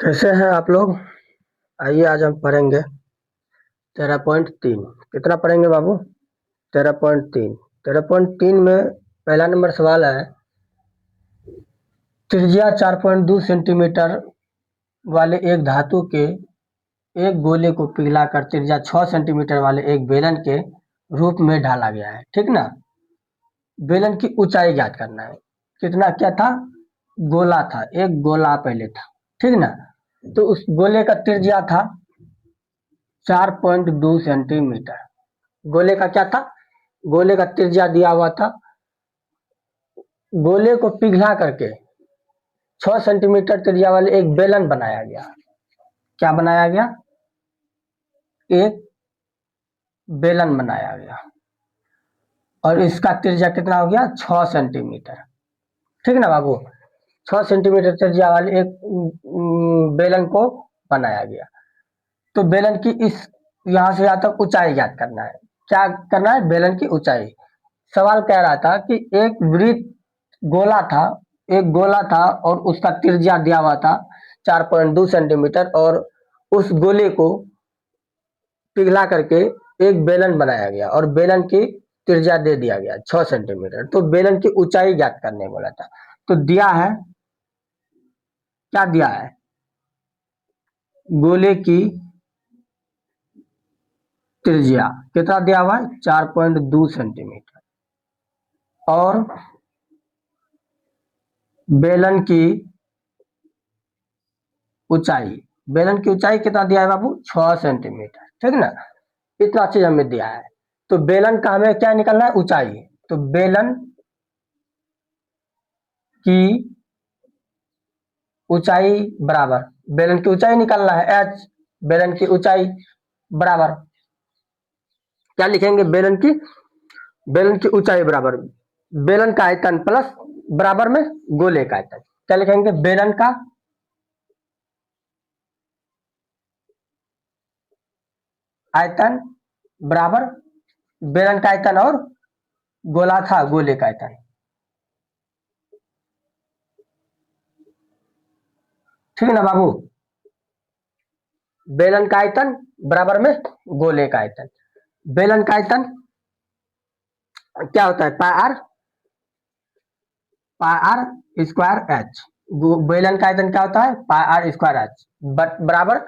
कैसे हैं आप लोग? आइए आज हम पढ़ेंगे 13.3। कितना पढ़ेंगे बाबू? 13.3। 13.3 में पहला नंबर सवाल है, त्रिज्या 4.2 सेंटीमीटर वाले एक धातु के एक गोले को पिघलाकर त्रिज्या 6 सेंटीमीटर वाले एक बेलन के रूप में ढाला गया है। ठीक ना? बेलन की ऊंचाई ज्ञात करना है। कितना क्या था? गोला था, एक गोला पहले था। ठीक ना? तो उस गोले का त्रिज्या था 4.2 सेंटीमीटर। गोले का क्या था? गोले का त्रिज्या दिया हुआ था। गोले को पिघला करके 6 सेंटीमीटर त्रिज्या वाले एक बेलन बनाया गया। क्या बनाया गया? एक बेलन बनाया गया और इसका त्रिज्या कितना हो गया? 6 सेंटीमीटर। ठीक ना बाबू? 6 सेंटीमीटर त्रिज्या वाले एक बेलन को बनाया गया। तो बेलन की इस यहां से यहां तक ऊंचाई ज्ञात करना है। क्या करना है? बेलन की ऊंचाई। सवाल कह रहा था कि एक वृत्त गोला था, एक गोला था और उसका त्रिज्या दिया हुआ था 4.2 सेंटीमीटर और उस गोले को पिघला करके एक बेलन बनाया गया और बेलन की त्रिज्या दे दिया गया 6 सेंटीमीटर। तो बेलन की ऊंचाई ज्ञात करने बोला था। तो दिया है, क्या दिया है? गोले की त्रिज्या कितना दिया हुआ है? 4.2 सेंटीमीटर और बेलन की ऊंचाई, बेलन की ऊंचाई कितना दिया है बाबू? 6 सेंटीमीटर। ठीक ना? इतना चीज हमें दिया है। तो बेलन का हमें क्या निकालना है? ऊंचाई। तो बेलन की ऊंचाई बराबर, बेलन की ऊंचाई निकालना है h, बेलन की ऊंचाई बराबर क्या लिखेंगे? बेलन की ऊंचाई बराबर बेलन का आयतन प्लस बराबर में गोले का आयतन। क्या लिखेंगे? बेलन का आयतन बराबर बेलन का आयतन और गोला था गोले का आयतन। ठीक है ना बाबू? बेलन का आयतन बराबर में गोले का आयतन। बेलन का आयतन क्या होता है? Pi are square H. बेलन का आयतन क्या होता है? पाई आर स्क्वायर एच बराबर,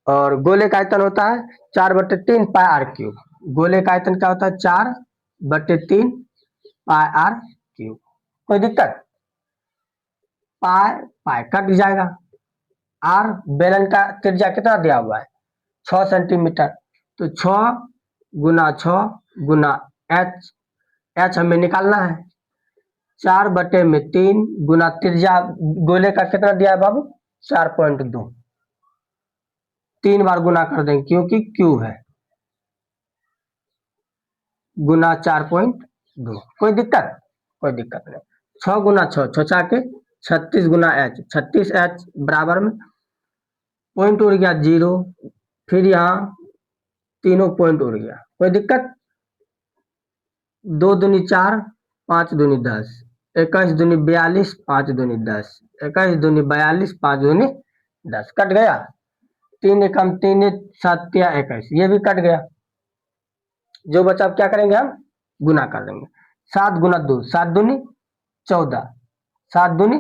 और गोले का आयतन होता है 4/3 पाई आर क्यूब। गोले का आयतन क्या होता है? 4/3 पाई आर क्यूब। कोई दिक्कत? पाई पाई कट जाएगा। आर बेलन का त्रिज्या कितना दिया हुआ है? 6 सेंटीमीटर। तो 6 गुना 6 गुना एच, एच हमें निकालना है। 4/3 गुना त्रिज्या गोले का कितना दिया है बाबू? 4.2। 3 बार गुना कर देंगे क्योंकि क्यू है, गुना 4.2। कोई दिक्कत? कोई दिक्कत नहीं। 6 गुना 6 छः के 36 गुना एच, 36 एच बराबर में पॉइंट उड़ गया 0, फिर यहाँ तीनों पॉइंट उड़ गया। कोई दिक्कत? 2 दूनी 4, 5 दूनी 10, 21 दूनी 42, 5 दूनी 10, 21 दूनी 42, 5 दूनी 10। कट गया। 3 एकम 3 7 21, ये भी कट गया। जो बचा अब क्या करेंगे? हम गुना कर देंगे। 7 गुना 2 7 दूनी 14, 7 दूनी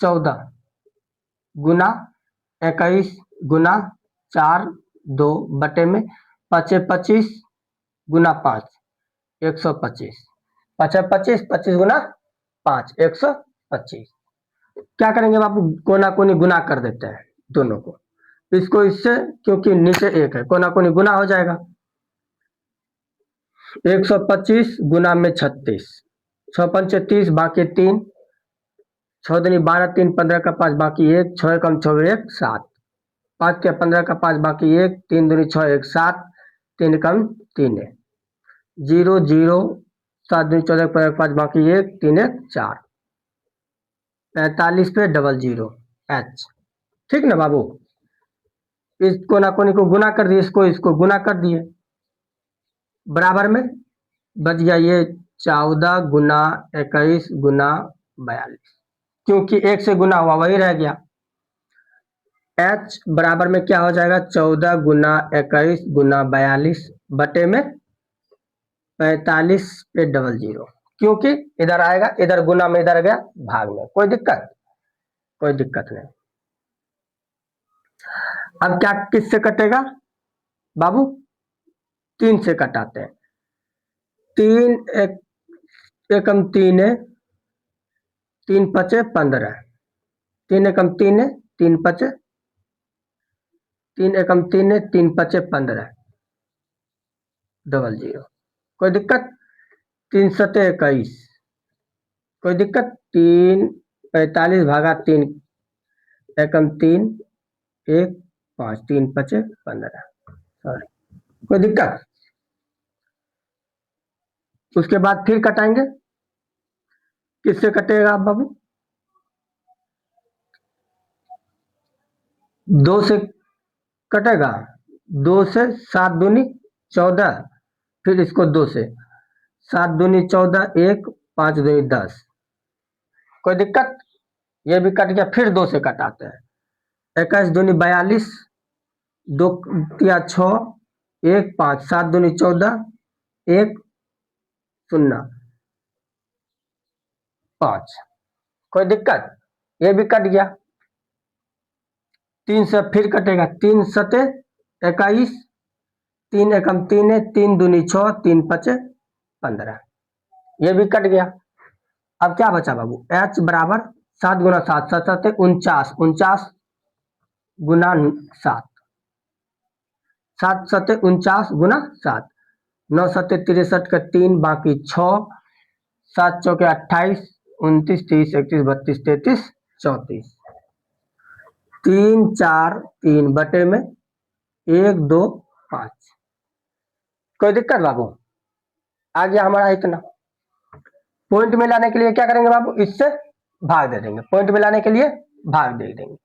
14 गुना 21 गुना 4 2 बटे में 5 25 गुना 5 125, 5 25 25 गुना 5 125। क्या करेंगे बाबू? कोना कोनी गुना कर देते हैं दोनों को, इसको इससे, क्योंकि नीचे एक है, कोना कोनी गुना हो जाएगा। 125 गुना में 36, 6 पंचे 30 बाकी 3, 6 दूनी 12 3 15 का 5 बाकी 1, 6 एकम 6 1 7, 5 के 15 का 5 बाकी 1, 3 दूनी 6 1 7, 3 एकम 3 है 0 0, 7 दूनी 14 15 5 बाकी 1, 3 1 4, 45 पे डबल 0 एच। ठीक ना बाबू? इस कोना कोनी को गुना कर दिए, इसको इसको गुना कर दिए, बराबर में बच गया ये 14 गुना 21 गुना 42, क्योंकि 1 से गुना हुआ वही रह गया। एच बराबर में क्या हो जाएगा 14 गुना 21 गुना 42 बटे में 45 पे डबल जीरो, क्योंकि इधर आएगा, इधर गुना में इधर गया भाग में, कोई दिक्कत, कोई दिक्कत नहीं। अब क्या किससे कटेगा बाबू, 3 से कटाते हैं। 3 एक एकम 3 है, 3 पचे 15, 3 एकम 3 है, 3 पचे 3 एकम 3 है, 3 पचे 15 डबल जीरो, कोई दिक्कत। 3 सते 21, कोई दिक्कत। 3 45 भागा 3 एकम 3 1 5 3 पचे 15, सॉरी, कोई दिक्कत। उसके बाद फिर कटाएंगे, किससे कटेगा आप बाबू, 2 से कटेगा, 2 से 7 दूनी 14, फिर इसको 2 से 7 दूनी 14 1 5 दूनी 10, कोई दिक्कत। ये भी कट गया, फिर 2 से कटाते हैं। 21 दूनी 42, 2 या 6 1 5 7 दूनी 14 1 0 5, कोई दिक्कत। ये भी कट गया। 3 से फिर कटेगा, 3 सते 21, 3 एकम 3 है, 3 दूनी 6 3 पचे 15, ये भी कट गया। अब क्या बचा बाबू, एच बराबर 7 गुना 7 7 सते 49, 49 गुना 7, 7 सते 49 गुना 7, 9 सते 63 का 3 बाकी 6, 7 चौके 28 29 30 31 32 33 34, 3 4 3 बटे में 1 2 5, कोई दिक्कत बाबू। आ गया हमारा इतना। पॉइंट में लाने के लिए क्या करेंगे बाबू, इससे भाग दे देंगे, पॉइंट में लाने के लिए भाग दे देंगे।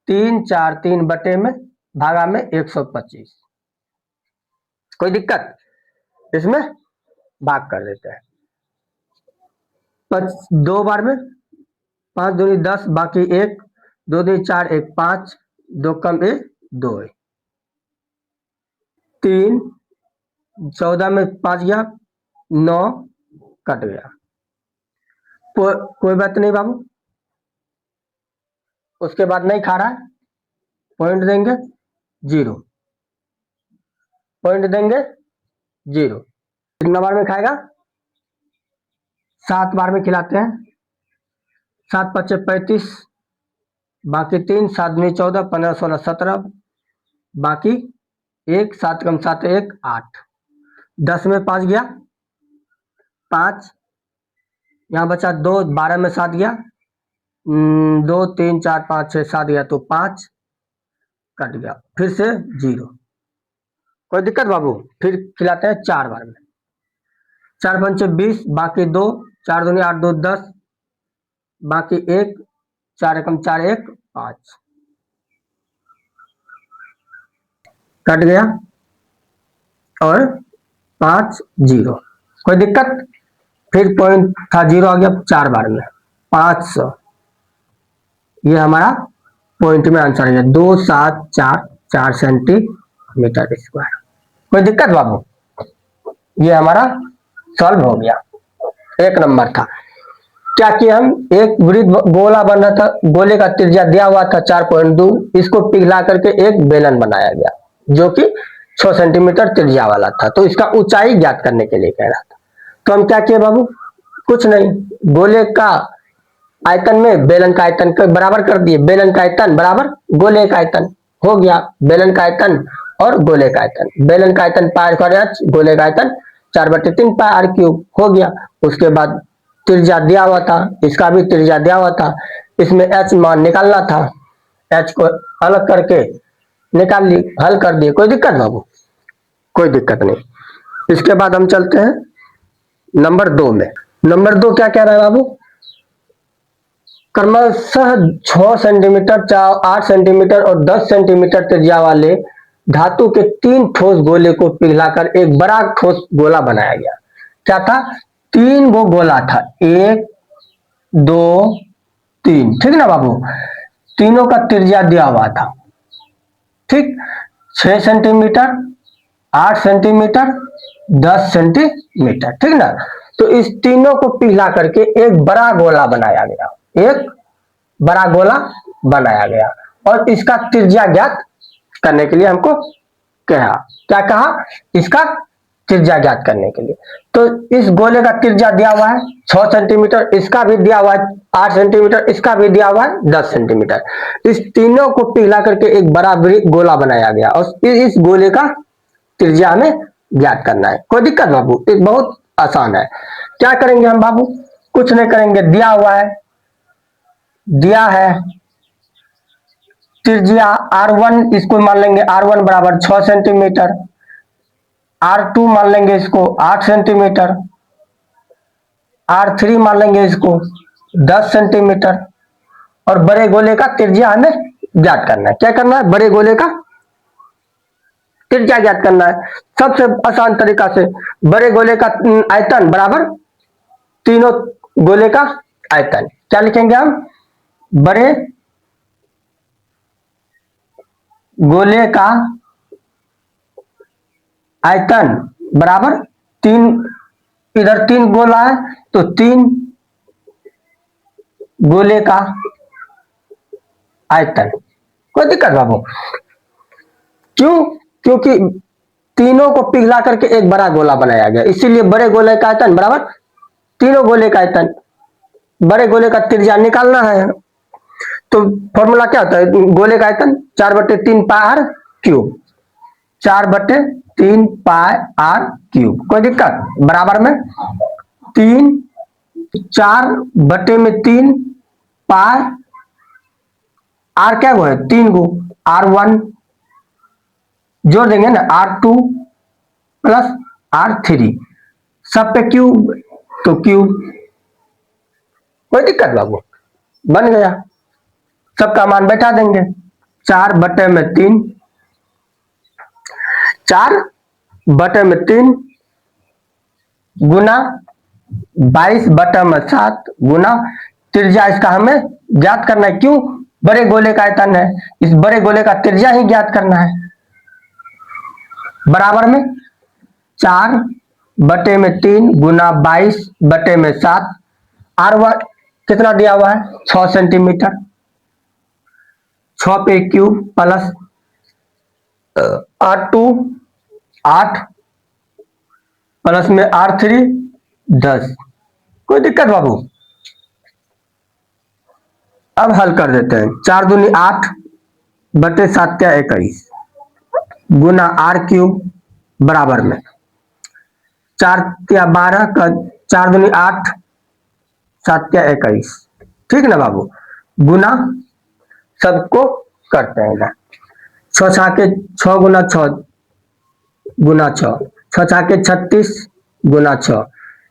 3 4 3 बटे में भागा में 125, कोई दिक्कत, इसमें भाग कर देते हैं। 2 बार में 5 दूनी 10 बाकी 1 2 दूनी 4 1 5 2 कम 1 2 3 14 में 5 गया 9 कट गया, कोई बात नहीं बाबू। उसके बाद नहीं खा रहा है, पॉइंट देंगे 0, पॉइंट देंगे 0। कितना बार में खाएगा, 7 बार में खिलाते हैं। 7 पचे 35 बाकी 3 7 दूनी 14 15 16 17 बाकी 1 7 कम 7 1 8, 10 में 5 गया 5, यहाँ बचा 2 12 में 7 गया 2 3 4 5 6 7 गया तो 5 कट गया, फिर से 0, कोई दिक्कत बाबू। फिर खिलाते हैं 4 बार में। 4 पंचे 20 बाकी 2 4 दूनी 8 2 10 बाकी 1 4 एकम 4 1 5, कट गया और 5 0, कोई दिक्कत। फिर पॉइंट था 0 आ गया 4 बार में 500, ये हमारा पॉइंट में आंसर है 2 7 4 4 सेंटीमीटर स्क्वायर, कोई दिक्कत बाबू। ये हमारा सॉल्व हो गया, 1 नंबर था। क्या किया हम, एक वृत्त गोला बन रहा था, गोले का त्रिज्या दिया हुआ था 4.2, इसको पिघला करके एक बेलन बनाया गया जो कि 6 सेंटीमीटर त्रिज्या वाला था, तो इसका ऊंचाई ज्ञात करने के लिए कह रहा था। तो हम क्या किए बाबू, कुछ नहीं, गोले का आयतन में बेलन का आयतन को बराबर कर दिए, बेलन का आयतन बराबर गोले का आयतन हो गया, बेलन का आयतन और गोले का आयतन, बेलन का आयतन पाई स्क्वायर एच, गोले का आयतन 4/3 पाई आर क्यूब हो गया। उसके बाद त्रिज्या दिया हुआ था, इसका भी त्रिज्या दिया हुआ था, इसमें एच मान निकालना था, एच को अलग करके निकाल ली, हल कर दिए, कोई दिक्कत बाबू, कोई दिक्कत नहीं। इसके बाद हम चलते हैं नंबर 2 में। नंबर 2 क्या कह रहा है बाबू, क्रमशः 6 सेंटीमीटर 8 सेंटीमीटर और 10 सेंटीमीटर त्रिज्या वाले धातु के 3 ठोस गोले को पिघलाकर एक बड़ा ठोस गोला बनाया गया। क्या था, 3 गो गोला था, 1 2 3, ठीक ना बाबू, तीनों का त्रिज्या दिया हुआ था, ठीक, 6 सेंटीमीटर, 8 सेंटीमीटर, 10 सेंटीमीटर, ठीक ना। तो इस तीनों को पिघला करके एक बड़ा गोला बनाया गया, एक बड़ा गोला बनाया गया, और इसका त्रिज्या ज्ञात करने के लिए हमको कहा, क्या कहा, इसका त्रिज्या ज्ञात करने के लिए। तो इस गोले का त्रिज्या दिया हुआ है 6 सेंटीमीटर, इसका भी दिया हुआ है 8 सेंटीमीटर, इसका भी दिया हुआ है 10 सेंटीमीटर। इस तीनों को पिघला करके एक बड़ा गोला बनाया गया, और इस गोले का त्रिज्या हमें ज्ञात करना है। कोई दिक्कत बाबू? एक बहुत आसान है। क्या करेंगे हम बाबू? कुछ नहीं करेंगे, दिया हुआ है, दिया है त्रिज्या R1, इसको मान लेंगे R1 बराबर 6 सेंटीमीटर, R2 मान लेंगे इसको 8 सेंटीमीटर, R3 मान लेंगे इसको 10 सेंटीमीटर, और बड़े गोले का त्रिज्या हमें ज्ञात करना है। क्या करना है? बड़े गोले का त्रिज्या ज्ञात करना है। सबसे आसान तरीका से बड़े गोले का आयतन बराबर तीनों गोले का आयतन। क्या लिखेंगे हम? बड़े गोले का आयतन बराबर तीन, इधर 3 गोला है तो 3 गोले का आयतन। कोई दिक्कत बाबू? क्यों? क्योंकि तीनों को पिघला करके एक बड़ा गोला बनाया गया, इसीलिए बड़े गोले का आयतन बराबर तीनों गोले का आयतन। बड़े गोले का त्रिज्या निकालना है, तो फॉर्मूला क्या होता है? गोले का आयतन 4/3 pi R cube, 4/3 pi R cube. कोई दिक्कत? बराबर में 3, 4/3 पाई आर, क्या वो है 3 गो, R1 जोड़ देंगे ना, R2 प्लस R3, सब पे क्यूब तो क्यूब। कोई दिक्कत बाबू? बन गया, सबका मान बैठा देंगे। 4/3, 4/3 गुना 22/7 गुना त्रिज्या, इसका हमें ज्ञात करना है। क्यों? बड़े गोले का आयतन है, इस बड़े गोले का त्रिज्या ही ज्ञात करना है। बराबर में 4/3 गुना 22/7, R1 कितना दिया हुआ है? 6 सेंटीमीटर, 6 पे क्यूब प्लस R2 8 प्लस में R3 10। कोई दिक्कत बाबू? अब हल कर देते हैं। 4 दूनी 8/7 21 गुना R³ बराबर में 4 या 12 का 4 दूनी 8, 7 या 21, ठीक ना बाबू? गुना सबको करते हैं ना, 6 छाके 6 गुना 6 गुना 6, 6 छाके 36 गुना 6,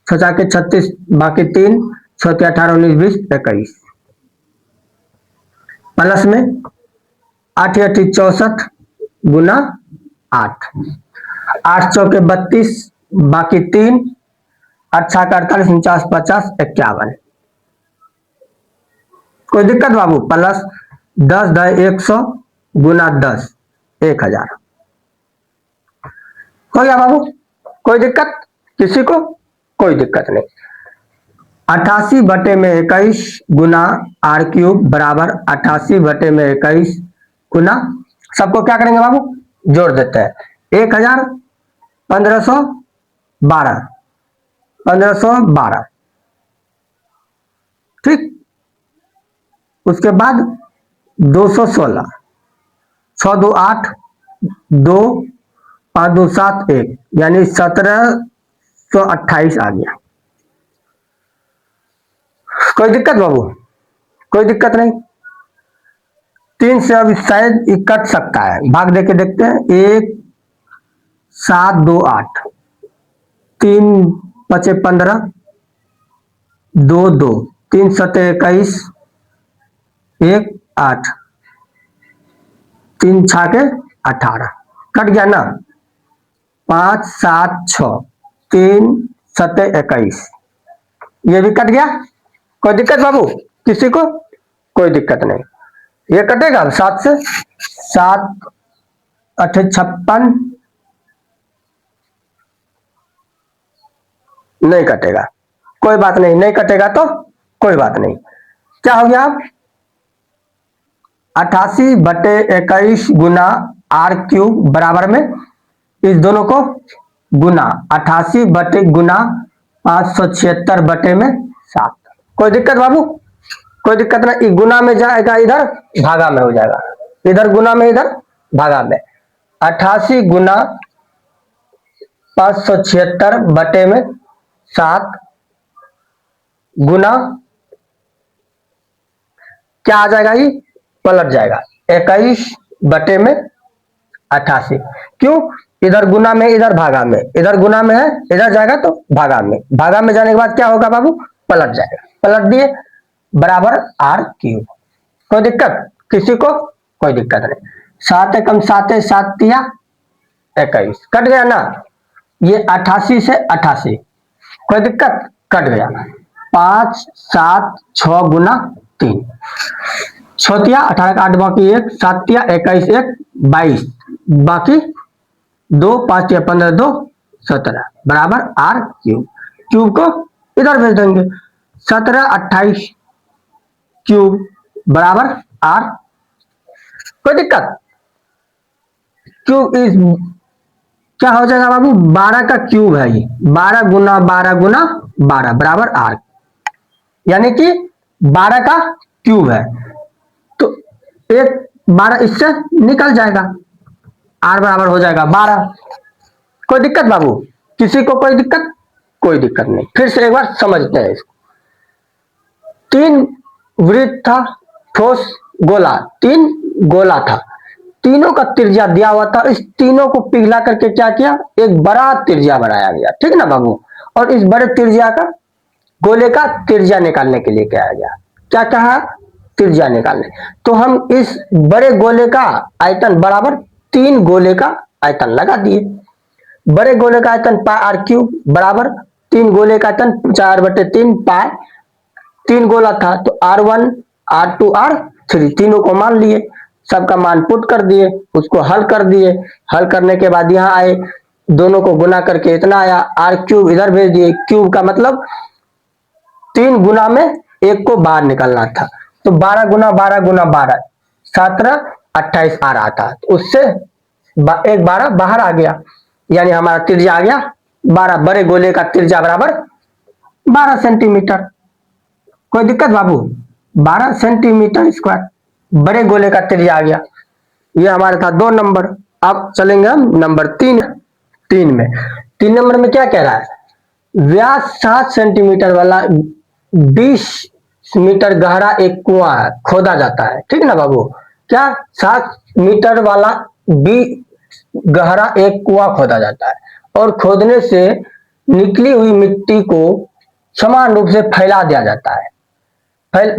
6 छाके 36 बाकी 3, 6 18 19 20 21 प्लस में 8 8 64 गुना 8, 8 चौके 32 बाकी 3, 8 छाके 48 49 50 51। कोई दिक्कत बाबू? प्लस 10 10 100 गुना 10 1000। हो गया बाबू? कोई दिक्कत किसी को? कोई दिक्कत नहीं। 88/21 गुना R³ बराबर 88/21 गुना, सबको क्या करेंगे बाबू? जोड़ देते हैं। 1000 1512 1512, ठीक। उसके बाद 216, 6 2 8 2 5 2 7 1, यानी 1728 आ गया। कोई दिक्कत बाबू? कोई दिक्कत नहीं। 3 से अब शायद ये कट सकता है, भाग देके देखते हैं। 1 7 2 8, 3 5 15 2 2, 3 7 21 1 8, 3 छाके 18, कट गया ना। 5 7 6, 3 7 21, ये भी कट गया। कोई दिक्कत बाबू किसी को? कोई दिक्कत नहीं। ये कटेगा 7 से, 7 56 नहीं कटेगा, कोई बात नहीं, नहीं कटेगा तो कोई बात नहीं। क्या हो गया अब 88/21 गुना r³ बराबर में इस दोनों को गुना 88 बटे गुना 576 बटे में 7। कोई दिक्कत बाबू? कोई दिक्कत नहीं। गुना में जाएगा इधर भागा में हो जाएगा, इधर गुना में इधर भागा में। 88 गुना 576 बटे में 7 गुना क्या आ जाएगा, ये पलट जाएगा 21 बटे में 88। क्यों? इधर गुना में इधर भागा में, इधर गुना में है इधर जाएगा तो भागा में, भागा में जाने के बाद क्या होगा बाबू, पलट जाएगा। पलट दिए बराबर r³। कोई दिक्कत किसी को? कोई दिक्कत नहीं। 7 एकम 7 7 तिया 21 कट गया ना, ये 88 से 88 कोई दिक्कत, कट गया। 5 7 6 गुना 3 6 तिया 18 का 8 बाकी 1 7 तिया 21 1 22 बाकी 2 5 तिया 15 2 17 बराबर r³। क्यूब को इधर भेज देंगे, 17 28 क्यूब बराबर r। कोई दिक्कत? क्यूब इस क्या हो जाएगा बाबू, 12 का क्यूब है ये, 12 गुना 12 गुना 12 बराबर r, यानी कि 12 का क्यूब है तो एक 12 इससे निकल जाएगा, r बराबर हो जाएगा 12। कोई दिक्कत बाबू? किसी को कोई दिक्कत? कोई दिक्कत नहीं। फिर से एक बार समझते हैं इसको। 3 वृत्त था, ठोस गोला, 3 गोला था, तीनों का त्रिज्या दिया हुआ था। इस तीनों को पिघला करके क्या किया, एक बड़ा त्रिज्या बनाया गया, ठीक ना बाबू। और इस बड़े त्रिज्या का गोले का त्रिज्या निकालने के लिए क्या गया, क्या कहा, त्रिज्या निकालने। तो हम इस बड़े गोले का आयतन बराबर 3 गोले का आयतन लगा दिए। बड़े गोले का आयतन πr³ बराबर 3 गोले का आयतन 4/3 पाई। 3 गोला था तो r1 r2 r3 तीनों को मान लिए, सबका मान पुट कर दिए, उसको हल कर दिए। हल करने के बाद यहाँ आए, दोनों को गुना करके इतना आया, r³ इधर भेज दिए। क्यूब का मतलब 3 गुना में एक को बाहर निकलना था, तो 12 गुना 12 गुना 12 17 28 आ रहा था, तो उससे एक 12 बाहर आ गया, यानी हमारा त्रिज्या आ गया 12। बड़े गोले का त्रिज्या बराबर 12 सेंटीमीटर। कोई दिक्कत बाबू? 12 सेंटीमीटर स्क्वायर बड़े गोले का त्रिज्या आ गया। ये हमारे था 2 नंबर। अब चलेंगे हम नंबर 3 में। 3 नंबर में क्या कह रहा है, व्यास 7 सेंटीमीटर वाला 20 मीटर गहरा एक कुआं खोदा जाता है, ठीक ना बाबू। क्या 7 मीटर वाला गहरा एक कुआं खोदा जाता है और खोदने से निकली हुई मिट्टी को समान रूप से फैला दिया जाता है।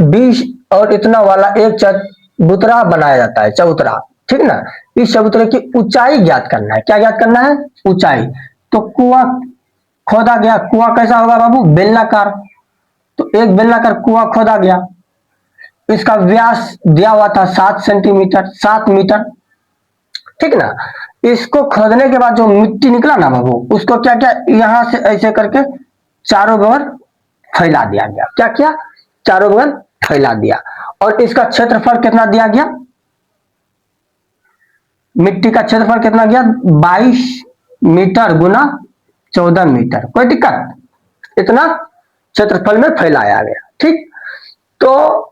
20 और इतना वाला एक चबूतरा बनाया जाता है, चबूतरा, ठीक ना। इस चबूतरे की ऊंचाई ज्ञात करना है। क्या ज्ञात करना है? ऊंचाई। तो कुआं खोदा गया, कुआं कैसा होगा बाबू, बेलनाकार। तो एक बेलनाकार कुआं खोदा गया, इसका व्यास दिया हुआ था 7 सेंटीमीटर 7 मीटर, ठीक ना। इसको खोदने के बाद जो मिट्टी निकला ना बाबू, उसको क्या क्या यहां से ऐसे करके चारों बगल फैला दिया गया। क्या किया? चारों बगल फैला दिया। और इसका क्षेत्रफल कितना दिया गया, मिट्टी का क्षेत्रफल कितना गया, 22 मीटर गुना 14 मीटर। कोई दिक्कत? इतना क्षेत्रफल में फैलाया गया, ठीक। तो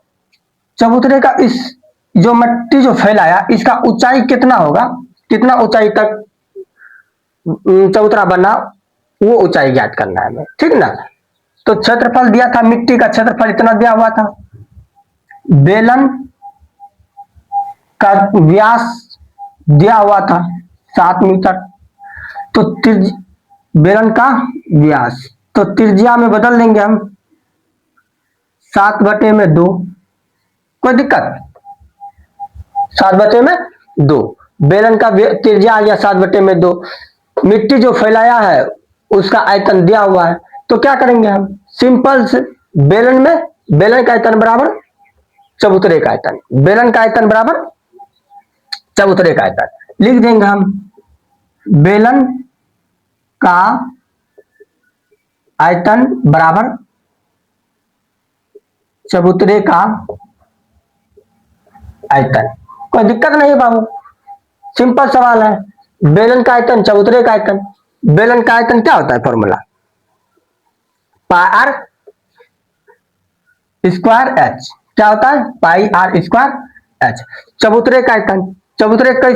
चबूतरे का इस जो मिट्टी जो फैलाया, इसका ऊंचाई कितना होगा, कितना ऊंचाई तक चबूतरा बना, वो ऊंचाई ज्ञात करना है हमें, ठीक ना। तो क्षेत्रफल दिया था, मिट्टी का क्षेत्रफल इतना दिया हुआ था, बेलन का व्यास दिया हुआ था 7 मीटर, तो बेलन का व्यास तो त्रिज्या में बदल देंगे हम 7/2। कोई दिक्कत? 7/2 बेलन का त्रिज्या आ गया 7/2। मिट्टी जो फैलाया है उसका आयतन दिया हुआ है, तो क्या करेंगे हम, सिंपल से बेलन में बेलन का आयतन बराबर चबूतरे का आयतन, बेलन का आयतन बराबर चबूतरे का आयतन, लिख देंगे हम बेलन का आयतन बराबर चबूतरे का आयतन। कोई दिक्कत नहीं है बाबू, सिंपल सवाल है। बेलन का आयतन चबूतरे का आयतन। बेलन का आयतन क्या होता है formula? Pi are square h. क्या होता है? Pi are square h. चबूतरे का आयतन, चबूतरे का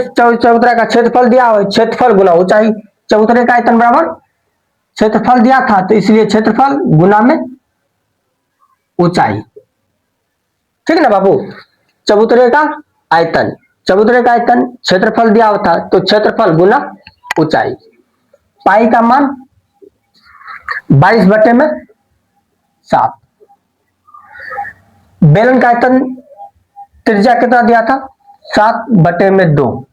क्षेत्रफल दिया हुआ है, क्षेत्रफल गुना ऊंचाई। चबूतरे का आयतन बराबर क्षेत्रफल दिया था, तो इसलिए क्षेत्रफल गुना में ऊंचाई। ठीक है ना बाबू? चबूतरे का आयतन, चबूतरे का आयतन क्षेत्रफल दिया हुआ था, तो क्षेत्रफल गुना ऊंचाई। पाई का मान 22/7। बेलन का आयतन त्रिज्या कितना दिया था? 7/2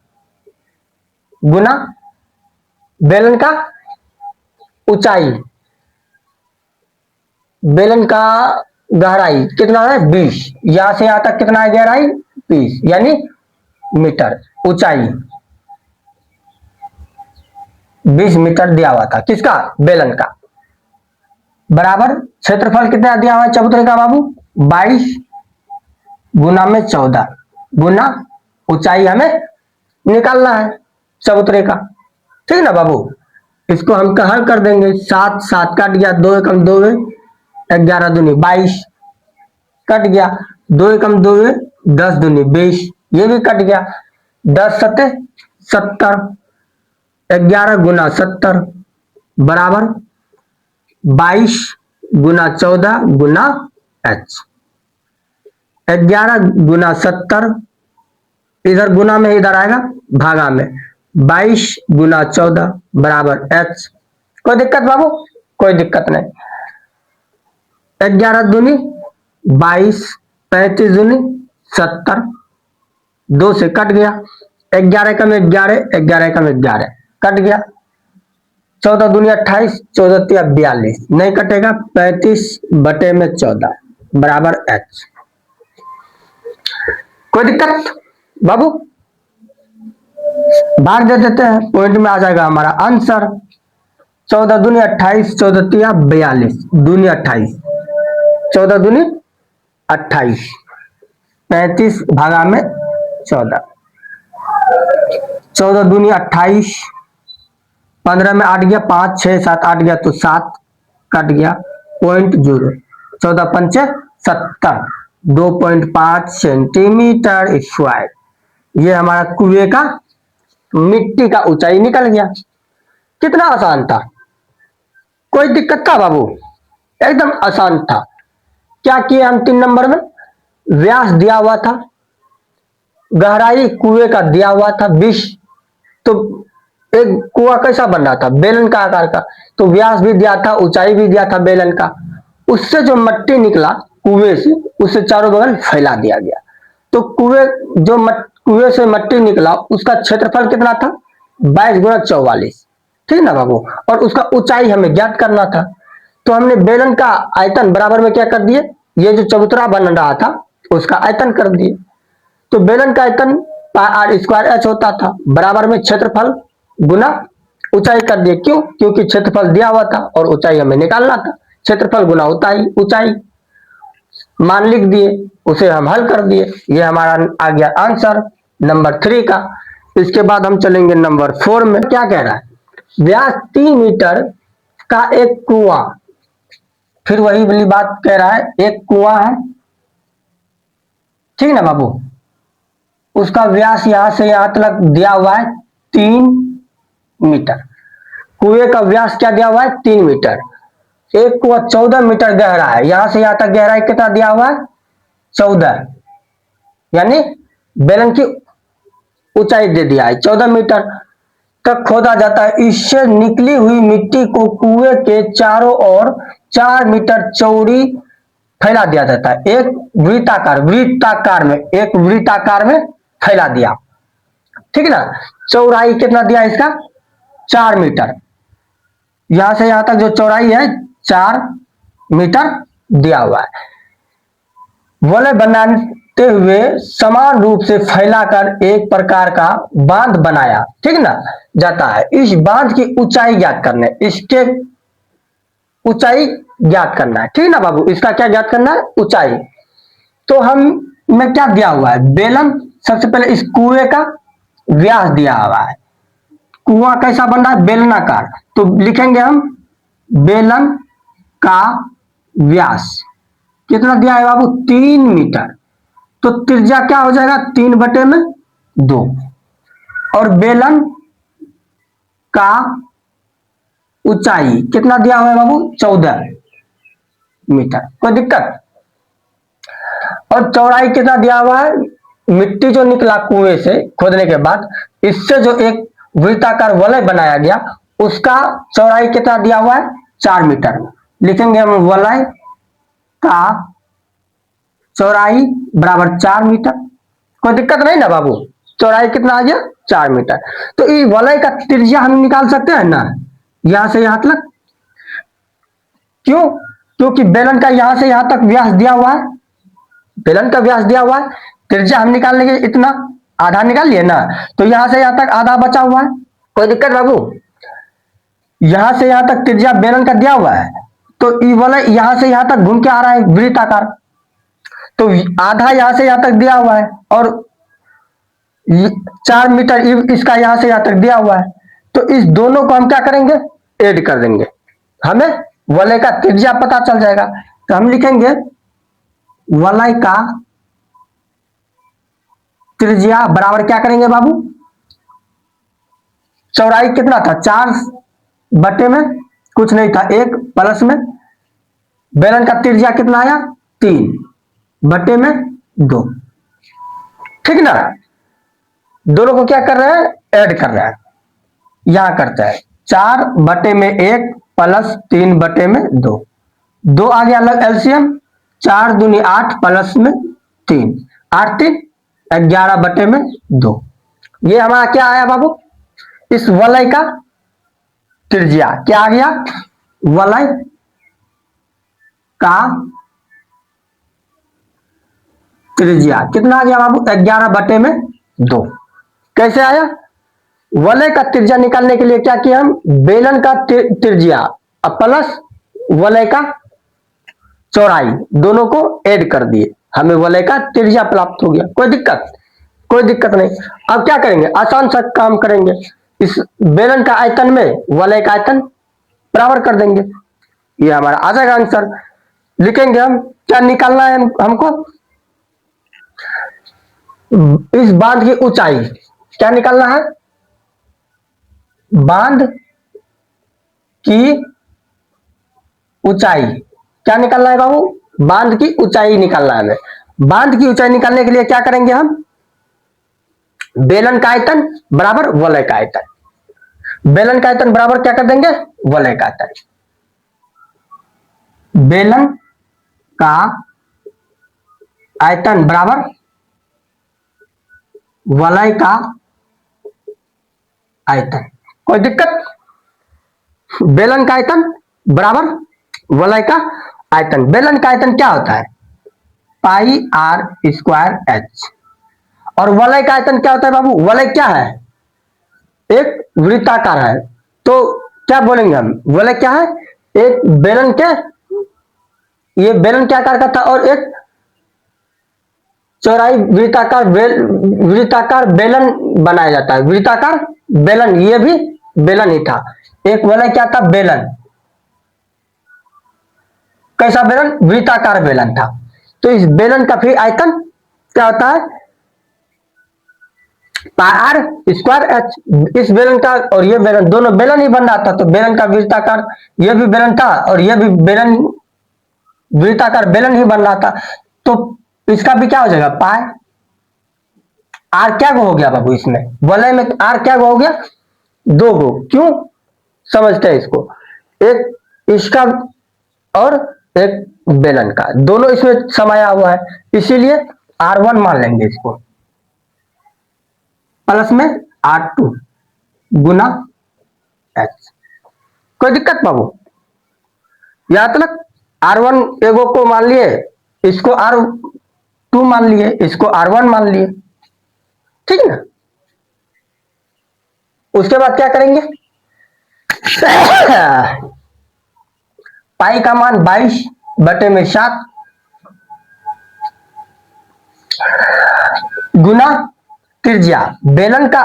गुना बेलन का ऊंचाई। बेलन का गहराई कितना है? 20। यहां से यहां तक कितना है गहराई? 20 यानी मीटर। ऊंचाई 20 मीटर दिया हुआ था। किसका? बेलन का। बराबर क्षेत्रफल कितना दिया हुआ है चबूतरे का बाबू? 22 गुना में 14 गुना ऊंचाई हमें निकालना है चबूतरे का। ठीक है ना बाबू? इसको हम हल कर देंगे। 7 7 कट गया, 2 एकम 2 11 दूनी 22 कट गया, 2 एकम 2 10 दूनी 20 ये भी कट गया, 10 सत्ते 70, 11 गुना 70 बराबर 22 गुना 14 गुना एच। 11 गुना 70 इधर गुना में इधर आएगा भागा में, 22 गुना 14 बराबर एच। कोई दिक्कत बाबू? कोई दिक्कत नहीं। 11 दूनी 22, 35 दूनी 70, 2 से कट गया, 11 कम 11, 11 कम 11 कट गया, 14 दूनी 28, 14 तिया 42 नहीं कटेगा, 35/14 बराबर एच। कोई दिक्कत बाबू? भाग दे देते हैं, पॉइंट में आ जाएगा हमारा आंसर। 14 दूनी 28, 14 तिया 42 दूनी 28, 14 दूनी 28, 35 भागा में 14, 14 दूनी 28, 15 में 8 गया, 5 6 7 8 गया तो 7 कट गया, 0.0, 14 पंचे 70, 2.5 सेंटीमीटर स्क्वायर। ये हमारा कुएं का मिट्टी का ऊंचाई निकल गया। कितना आसान था? कोई दिक्कत था बाबू? एकदम आसान था। क्या किए हम 3 नंबर में? व्यास दिया हुआ था, गहराई कुएं का दिया हुआ था 20, तो एक कुआं कैसा बन रहा था? बेलन का आकार का, तो व्यास भी दिया था, ऊंचाई भी दिया था बेलन का। उससे जो मिट्टी निकला कुएं से, उससे चारों बगल फैला दिया गया। तो कुएं से मिट्टी निकला, उसका क्षेत्रफल कितना था? 22 गुना 44। ठीक ना बाबू? और उसका ऊंचाई हमें ज्ञात करना था, तो हमने बेलन का आयतन बराबर में क्या कर दिए? ये जो चबूतरा बन रहा था उसका आयतन कर दिए। तो बेलन का आयतन पाई आर स्क्वायर एच होता था, बराबर में क्षेत्रफल गुना ऊंचाई कर दिए। क्यों? क्योंकि क्षेत्रफल दिया हुआ था और ऊंचाई हमें निकालना था। क्षेत्रफल गुना ऊंचाई मान लिख दिए, उसे हम हल कर दिए। ये हमारा आ गया आंसर नंबर 3 का। इसके बाद हम चलेंगे नंबर 4 में। क्या कह रहा है? व्यास 3 मीटर का एक कुआं, फिर वही वाली बात कह रहा है, एक कुआं है, ठीक ना बाबू? उसका व्यास यहां से यहां तक दिया हुआ है 3 मीटर। कुएं का व्यास क्या दिया हुआ है? 3 मीटर। एक कुआं 14 मीटर गहरा है, यहां से यहां तक गहराई कितना दिया हुआ है? 14, यानी बेलन की ऊंचाई दे दिया है 14 मीटर तक खोदा जाता है। इससे निकली हुई मिट्टी को कुएं के चारों ओर 4 मीटर चौड़ी फैला दिया जाता है। एक वृत्ताकार में फैला दिया। ठीक है ना? चौड़ाई कितना दिया इसका? 4 मीटर। यहां से यहां तक जो चौड़ाई है 4 मीटर दिया हुआ है। वलय ते हुए समान रूप से फैलाकर एक प्रकार का बांध बनाया, ठीक ना, जाता है। इस बांध की ऊंचाई ज्ञात करना है, इसके ऊंचाई ज्ञात करना है, ठीक ना बाबू। इसका क्या ज्ञात करना है? ऊंचाई। तो हम में क्या दिया हुआ है? बेलन। सबसे पहले इस कुएं का व्यास दिया हुआ है। कुआं कैसा बन रहा है? बेलनाकार। तो लिखेंगे हम बेलन का व्यास कितना दिया है बाबू? 3 मीटर। तो त्रिज्या क्या हो जाएगा? 3/2। और बेलन का ऊंचाई कितना दिया हुआ है बाबू? 14 मीटर। कोई दिक्कत? और चौड़ाई कितना दिया हुआ है? मिट्टी जो निकला कुएं से खोदने के बाद, इससे जो एक वृत्ताकार वलय बनाया गया, उसका चौड़ाई कितना दिया हुआ है? 4 मीटर। लिखेंगे हम वलय का चौड़ाई बराबर 4 मीटर। कोई दिक्कत नहीं ना बाबू? चौड़ाई कितना आ गया? 4 मीटर। तो इस वलय का त्रिज्या हम निकाल सकते हैं ना, यहां से यहां तक। क्यों? क्योंकि बेलन का यहां से यहां तक व्यास दिया हुआ है, बेलन का व्यास दिया हुआ है। त्रिज्या हम निकालने के इतना आधा निकाल लिए ना, तो यहां से यहां तक आधा बचा हुआ है। कोई दिक्कत बाबू? यहां से यहां तक त्रिज्या बेलन का दिया हुआ है, तो ई वलय यहां से यहां तक घूम के आ रहा है वृत्ताकार, तो आधा यहां से यहां तक दिया हुआ है, और 4 मीटर इसका यहां से यहां तक दिया हुआ है। तो इस दोनों को हम क्या करेंगे? ऐड कर देंगे, हमें वलय का त्रिज्या पता चल जाएगा। तो हम लिखेंगे वलय का त्रिज्या बराबर क्या करेंगे बाबू? चौड़ाई कितना था? 4 कुछ नहीं था, 1 प्लस में बेलन का त्रिज्या कितना आया? 3/2। ठीक ना? दोनों को क्या कर रहे हैं? ऐड कर रहे हैं। यहां करते हैं 4/1 प्लस 3/2। 2 आ गया अलग एलसीएम। 4 दूनी 8 प्लस में 3, 8 3 11/2। ये हमारा क्या आया बाबू? इस वलय का त्रिज्या क्या आ गया? वलय का त्रिज्या कितना आ गया बाबू? 11/2। कैसे आया? वलय का त्रिज्या निकालने के लिए क्या किया हम? बेलन का त्रिज्या प्लस वलय का चौड़ाई दोनों को ऐड कर दिए, हमें वलय का त्रिज्या प्राप्त हो गया। कोई दिक्कत? कोई दिक्कत नहीं। अब क्या करेंगे? आसान सा काम करेंगे। इस बेलन का आयतन में वलय का आयतन बराबर कर देंगे, ये हमारा आ जाएगा आंसर। लिखेंगे हम क्या निकालना है हमको? इस बांध की ऊंचाई क्या निकालना है? बांध की ऊंचाई क्या निकालना है बाबू? बांध की ऊंचाई निकालना है हमें। बांध की ऊंचाई निकालने के लिए क्या करेंगे हम? बेलन का आयतन बराबर वलय का आयतन। बेलन का आयतन बराबर क्या कर देंगे? वलय का आयतन। बेलन का आयतन बराबर वलय का आयतन। कोई दिक्कत? बेलन का आयतन बराबर वलय का आयतन। बेलन का आयतन क्या होता है? πr²h। और वलय का आयतन क्या होता है बाबू? वलय क्या है? एक वृत्ताकार है। तो क्या बोलेंगे हम? वलय क्या है? एक बेलन के, ये बेलन के आकार का था, और एक चौड़ाई वृत्ताकार बेलन बनाया जाता है। वृत्ताकार बेलन, ये भी बेलन ही था। एक वलय क्या था? बेलन। कैसा बेलन? वृत्ताकार बेलन था। तो इस बेलन का फिर आयतन क्या होता है? πr²h। इस बेलन का और ये बेलन, दोनों बेलन ही बन रहा था, तो बेलन का वृत्ताकार, ये भी बेलन था और ये भी बेलन, वृत्ताकार बेलन ही बन रहा था। तो इसका भी क्या हो जाएगा? पाई। आर क्या गो हो गया बाबू? इसमें वलय में आर क्या गो हो गया? 2 गो। क्यों? समझते हैं इसको। एक इसका और एक बेलन का, दोनों इसमें समाया हुआ है, इसीलिए R1 मान लेंगे इसको, प्लस में R2 गुना H। कोई दिक्कत बाबू? यहां तक R1 एगो को मान लिए, इसको R2 मान लिए, इसको R1 मान लिए, ठीक है ना। उसके बाद क्या करेंगे, पाई का मान 22/7 गुना त्रिज्या, बेलन का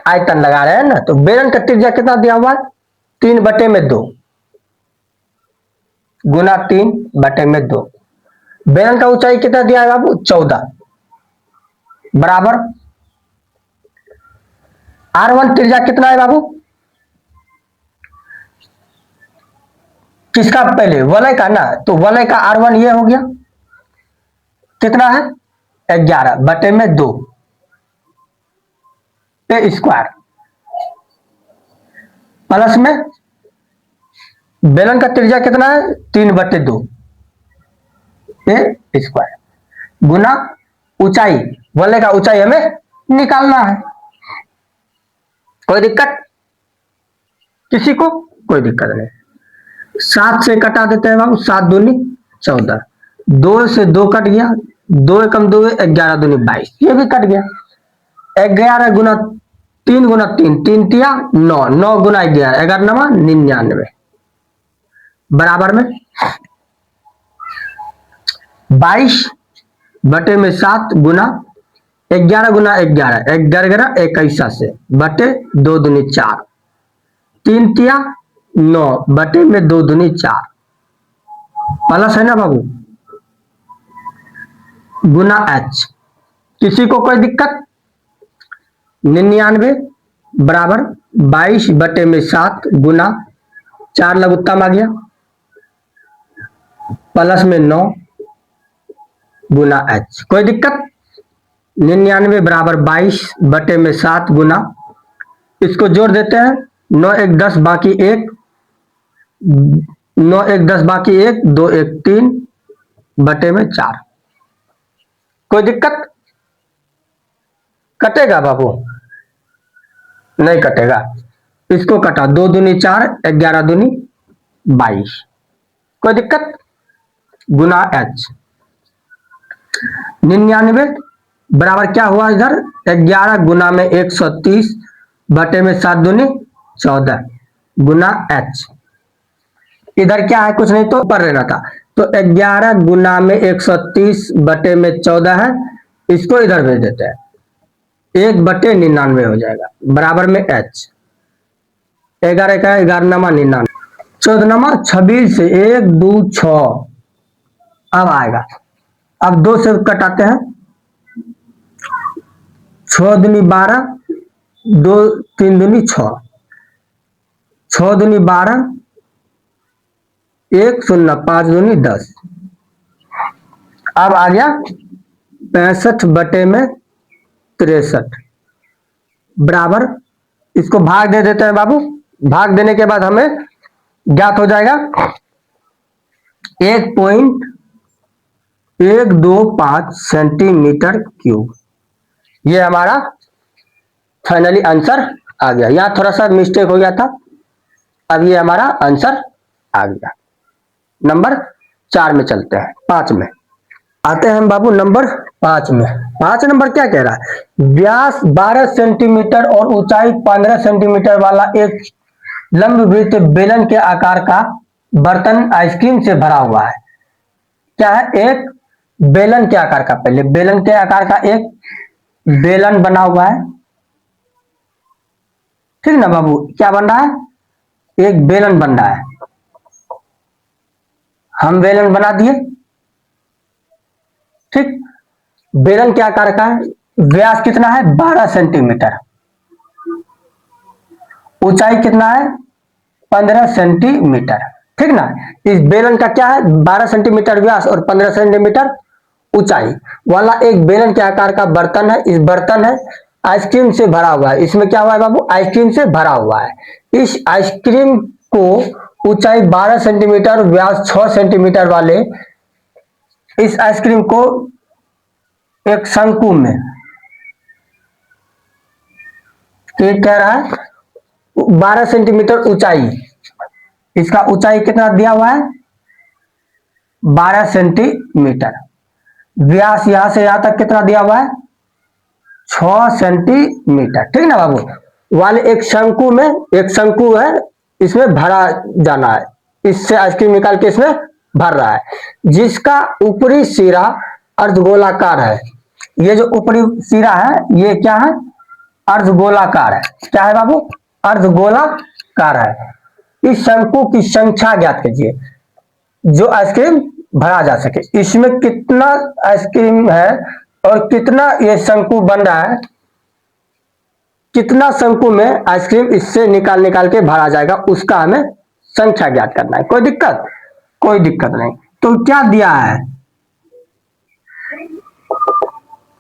आयतन लगा रहे हैं ना, तो बेलन का त्रिज्या कितना दिया हुआ है, 3/2 गुना 3/2। बेलन का ऊंचाई कितना दिया है बाबू, 14, बराबर R1 त्रिज्या कितना है बाबू, किसका, पहले वलय का ना, तो वलय का R1 ये हो गया, कितना है 11/2 स्क्वायर, प्लस में बेलन का त्रिज्या कितना है 3/2 स्क्वायर, गुना ऊंचाई, वलय का ऊंचाई हमें निकालना है। कोई दिक्कत किसी को, कोई दिक्कत नहीं। 7 से कटा देते हैं बाबू, 7 दूनी 14, 2 से 2 कट गया, 2 एकम 2, 11 दूनी 22, ये भी कट गया। 11 गुना 3 गुना 3, 3 तिया 9, 9 गुना 11, 11 नवा 99, बराबर में 22/7 गुना 11 गुना 11, 11 21 से बटे 2 दूनी 4, 3 तिया 9 बटे में 2 दूनी 4, प्लस है ना बाबू, गुना H, किसी को कोई दिक्कत, 99 बराबर 22/7 गुना 4 लघुत्तम आ गया, प्लस में 9 गुना H, कोई दिक्कत, 99 बराबर 22/7 गुना, इसको जोड़ देते हैं, 9 1 10 बाकी 1, 9 1 10 बाकी 1, 2 1 3 बटे में 4, कोई दिक्कत, कटेगा बाबू, नहीं कटेगा, इसको कटा, 2 दूनी 4, 11 दूनी 22, कोई दिक्कत, गुना H, 99 बराबर क्या हुआ इधर, 11 गुना में 130 बटे में 7 दूनी 14 गुना H, इधर क्या है कुछ नहीं तो ऊपर रहना था, तो 11 गुना में 130 बटे में 14 है, इसको इधर भेज देते हैं, 1/99 हो जाएगा, बराबर में H, 11 का 11 नमा 99, 14 नमा 26 से 1 2 6, अब आएगा, अब 2 से कटाते हैं, 6 दूनी 12, 2 3 दूनी 6, 6 दूनी 12, 1 0 5 दूनी 10, अब आ गया 65 बटे में 63, बराबर, इसको भाग दे देते हैं बाबू, भाग देने के बाद हमें ज्ञात हो जाएगा 1.125 सेंटीमीटर क्यूब, ये हमारा फाइनली आंसर आ गया। यहां थोड़ा सा मिस्टेक हो गया था, अब ये हमारा आंसर आ गया। नंबर 4 में चलते हैं, 5 में आते हैं हम बाबू, नंबर 5 में। 5 नंबर क्या कह रहा है, व्यास 12 सेंटीमीटर और ऊंचाई 15 सेंटीमीटर वाला एक लंबवृत्त बेलन के आकार का बर्तन आइसक्रीम से भरा हुआ है। क्या है, एक बेलन के आकार का, पहले बेलन के आकार का एक बेलन बना हुआ है, ठीक ना बाबू, क्या बन रहा है, एक बेलन बन रहा है, हम बेलन बना दिए, ठीक, बेलन के आकार का है, व्यास कितना है 12 सेंटीमीटर, ऊंचाई कितना है 15 सेंटीमीटर, ठीक ना। इस बेलन का क्या है 12 सेंटीमीटर व्यास और 15 सेंटीमीटर ऊंचाई वाला एक बेलन के आकार का बर्तन है। इस बर्तन है आइसक्रीम से भरा हुआ है, इसमें क्या हुआ है बाबू, आइसक्रीम से भरा हुआ है। इस आइसक्रीम को ऊंचाई 12 सेंटीमीटर व्यास 6 सेंटीमीटर वाले इस आइसक्रीम को एक शंकु में, कह रहा है 12 सेंटीमीटर ऊंचाई, इसका ऊंचाई कितना दिया हुआ है 12 सेंटीमीटर, व्यास यहां से यहां तक कितना दिया हुआ है 6 सेंटीमीटर, ठीक ना बाबू। वाले एक शंकु है, इसमें भरा जाना है, इससे आइसक्रीम निकाल के इसमें भर रहा है, जिसका ऊपरी सिरा अर्धगोलाकार है। ये जो ऊपरी सिरा है ये क्या है, अर्धगोलाकार है। क्या है बाबू, अर्धगोलाकार है। इस शंकु की संख्या ज्ञात कीजिए जो आइसक्रीम भरा जा सके। इसमें कितना आइसक्रीम है और कितना ये शंकु बन रहा है, कितना शंकु में आइसक्रीम इससे निकाल के भरा जाएगा, उसका हमें संख्या ज्ञात करना है। कोई दिक्कत नहीं। तो क्या दिया है,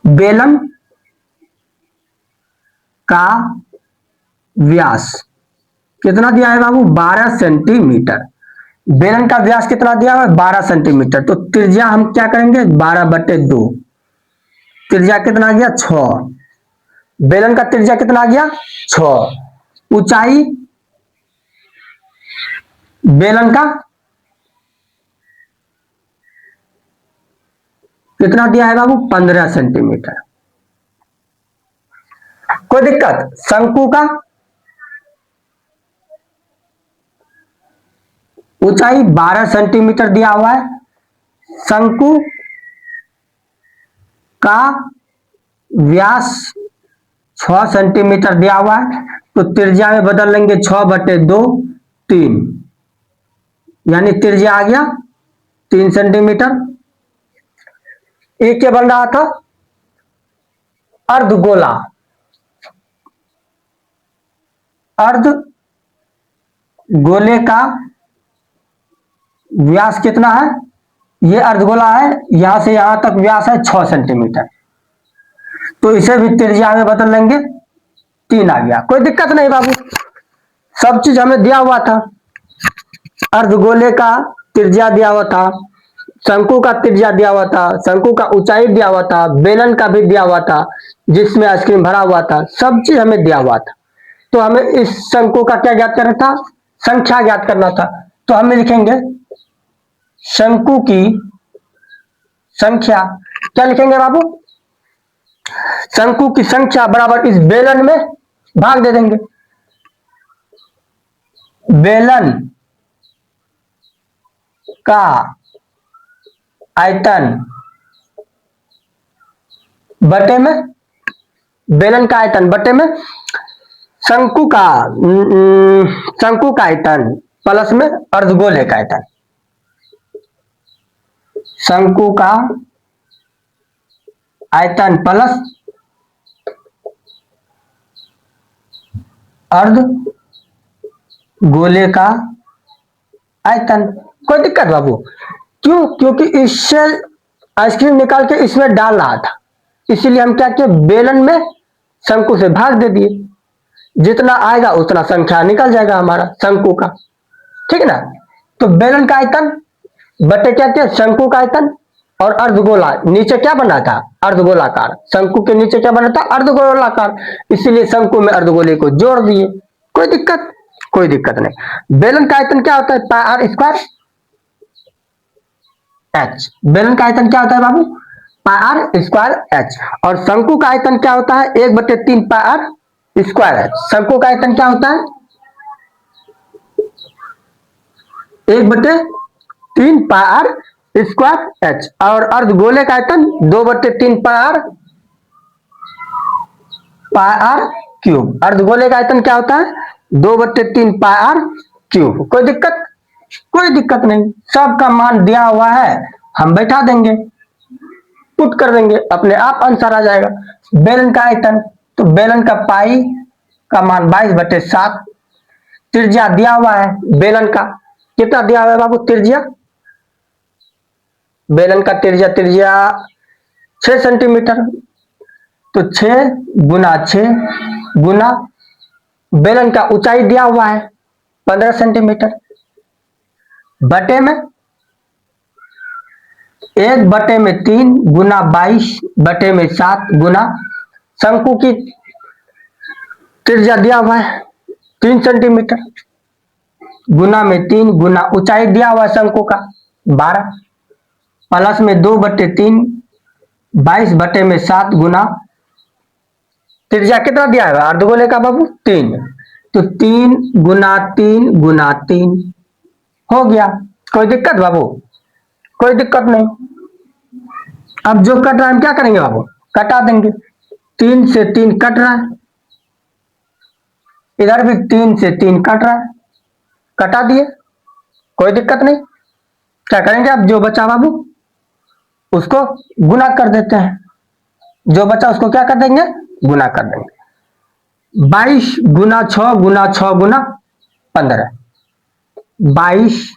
बेलन का व्यास कितना दिया है बाबू, 12 सेंटीमीटर। बेलन का व्यास कितना दिया हुआ है, 12 सेंटीमीटर। तो त्रिज्या हम क्या करेंगे, 12/2। त्रिज्या कितना आ गया, 6। बेलन का त्रिज्या कितना आ गया, 6। ऊंचाई बेलन का कितना दिया है बाबू, 15 सेंटीमीटर। कोई दिक्कत। शंकु का ऊंचाई 12 सेंटीमीटर दिया हुआ है, शंकु का व्यास 6 सेंटीमीटर दिया हुआ है। तो त्रिज्या में बदल लेंगे, 6/2 3, यानी त्रिज्या आ गया 3 सेंटीमीटर। ये क्या बन रहा था, अर्धगोला। अर्धगोले का व्यास कितना है, ये अर्धगोला है, यहां से यहां तक व्यास है 6 सेंटीमीटर। तो इसे भी त्रिज्या में बदल लेंगे, 3 आ गया। कोई दिक्कत नहीं बाबू, सब चीज हमें दिया हुआ था। अर्धगोले का त्रिज्या दिया हुआ था, शंकु का त्रिज्या दिया हुआ था, शंकु का ऊंचाई दिया हुआ था, बेलन का भी दिया हुआ था जिसमें आइसक्रीम भरा हुआ था, सब चीज हमें दिया हुआ था। तो हमें इस शंकु का क्या ज्ञात करना था, संख्या ज्ञात करना था। तो हमें लिखेंगे शंकु की संख्या, क्या लिखेंगे बाबू, शंकु की संख्या बराबर इस बेलन में भाग दे देंगे। बेलन का आयतन बटे में, बेलन का आयतन बटे में शंकु का आयतन प्लस में अर्धगोले का आयतन। शंकु का आयतन प्लस अर्धगोले का आयतन। कोई दिक्कत बाबू, क्यों, क्योंकि इससे आइसक्रीम निकाल के इसमें डाल रहा था, इसीलिए हम क्या किए, बेलन में शंकु से भाग दे दिए, जितना आएगा उतना संख्या निकल जाएगा हमारा शंकु का, ठीक ना। तो बेलन का आयतन बटे क्या किया, शंकु का आयतन, और अर्धगोला नीचे क्या बना था, अर्धगोलाकार। शंकु के नीचे क्या बना था, अर्धगोलाकार, इसीलिए शंकु में अर्धगोले को जोड़ दिए। कोई दिक्कत नहीं। बेलन का आयतन क्या होता है, पाई आर स्क्वायर एच। बेलन का आयतन क्या होता है बाबू, पाई आर स्क्वायर एच। और शंकु का आयतन क्या होता है, 1/3 पाई आर स्क्वायर एच। शंकु का आयतन क्या होता है, 1/3 पाई आर स्क्वायर एच। और अर्धगोले का आयतन 2/3 पाई आर क्यूब। अर्धगोले का आयतन क्या होता है, 2/3 पाई आर क्यूब। कोई दिक्कत नहीं, सबका मान दिया हुआ है, हम बैठा देंगे, पुट कर देंगे, अपने आप आंसर आ जाएगा। बेलन का आयतन, तो बेलन का पाई का मान 22/7। त्रिज्या दिया हुआ है बेलन का, कितना दिया हुआ है बाबू त्रिज्या, बेलन का त्रिज्या 6 सेंटीमीटर। तो 6 गुना 6 गुना बेलन का ऊंचाई दिया हुआ है 15 सेंटीमीटर, बटे में 1/3 गुना 22/7 गुना शंकु की त्रिज्या दिया हुआ है 3 सेंटीमीटर, गुना में 3 गुना ऊंचाई दिया हुआ है शंकु का 12, प्लस में 2/3 22/7 गुना त्रिज्या कितना दिया है अर्धगोले का बाबू 3, तो 3 गुना 3 गुना 3 हो गया। कोई दिक्कत बाबू? कोई दिक्कत नहीं। अब जो कट रहा है हम क्या करेंगे बाबू? कटा देंगे। 3 से 3 कट रहा है, इधर भी 3 से 3 कट रहा है, कटा दिए, कोई दिक्कत नहीं। क्या करेंगे अब? जो बचा बाबू उसको गुना कर देते हैं, जो बचा उसको क्या कर देंगे? गुना कर देंगे। 22 गुना 6 गुना 6 गुना 15, 22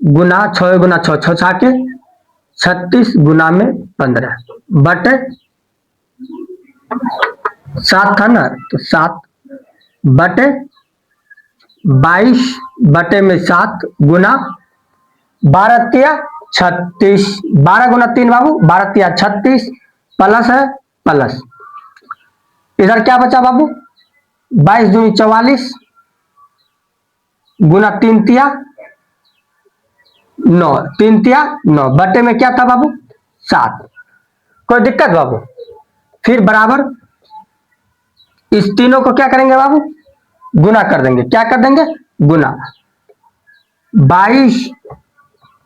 गुना 6 गुना 6, 6 छाके 36 गुना में 15 बटे 7 था ना, तो 7 बटे 22/7 गुना 12 तिया 36, 12 गुना 3 बाबू 12 तिया 36 प्लस है प्लस, इधर क्या बचा बाबू? 22 दूनी 44 गुना 3 तिया 9, 3 तिया 9 बटे में क्या था बाबू? 7। कोई दिक्कत बाबू? फिर बराबर इस तीनों को क्या करेंगे बाबू? गुना कर देंगे। क्या कर देंगे? गुना। 22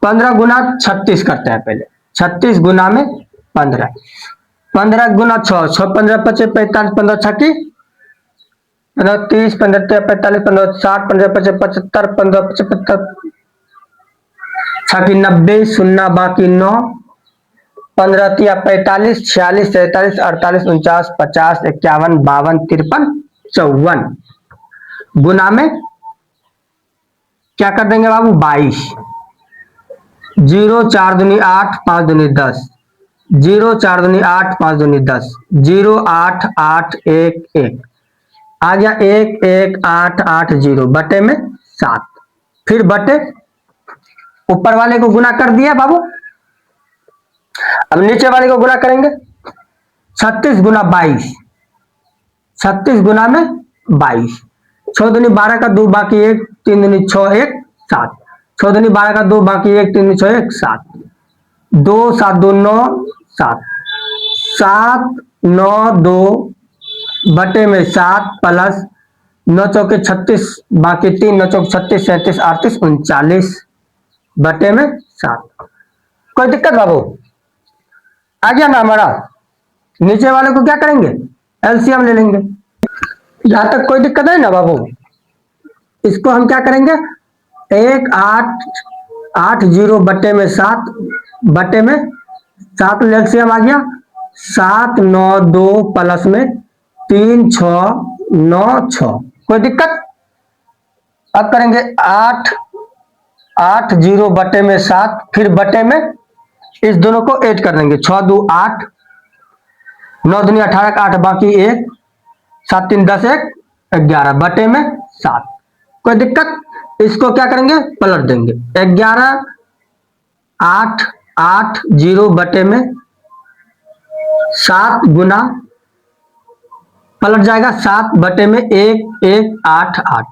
15 गुना 36 करते हैं पहले, 36 गुना में 15, 15 गुना 6, 6 15 25 45 15 छक्की 15 30 15 45 15 60 15 25 75 15 75 छक्की 90 शून्य बाकी 9 15 तिया 45 46 47 48 49 50 51 52 53 54 गुना में क्या कर देंगे बाबू? 22, 0 4 दूनी 8 5 दूनी 10, 0 4 दूनी 8 5 दूनी 10, 0 8 8 1 1 आ गया 1 1 8 8 0 बटे में 7, फिर बटे ऊपर वाले को गुना कर दिया बाबू, अब नीचे वाले को गुना करेंगे। 36 गुना 22, 36 गुना में 22, 6 दूनी 12 का 2 बाकी 1 3 दूनी 6 1 7, 6 दूनी 12 का 2 बाकी 1 3 दूनी 6 1 7, 2 7 2 9 7, 7 9 2 बटे में 7 प्लस 9 चौके 36 बाकी 3 9 चौके 36 37 38 39 बटे में 7। कोई दिक्कत बाबू? आ गया ना हमारा? नीचे वाले को क्या करेंगे? एलसीएम ले लेंगे। यहां तक कोई दिक्कत है ना बाबू? इसको हम क्या करेंगे? 1 8 8 0 बटे में 7 बटे में 7 एलसीएम आ गया 7 9 2 प्लस में 3 6 9 6। कोई दिक्कत? अब करेंगे 8 8 0 बटे में 7 फिर बटे में इस दोनों को ऐड कर देंगे 6 2 8 9 दूनी 18 का 8 बाकी 1 7 3 10 1 11 बटे में 7। कोई दिक्कत? इसको क्या करेंगे? पलट देंगे 11 8 8 0 बटे में 7 गुना पलट जाएगा 7 बटे में 1 1 8 8,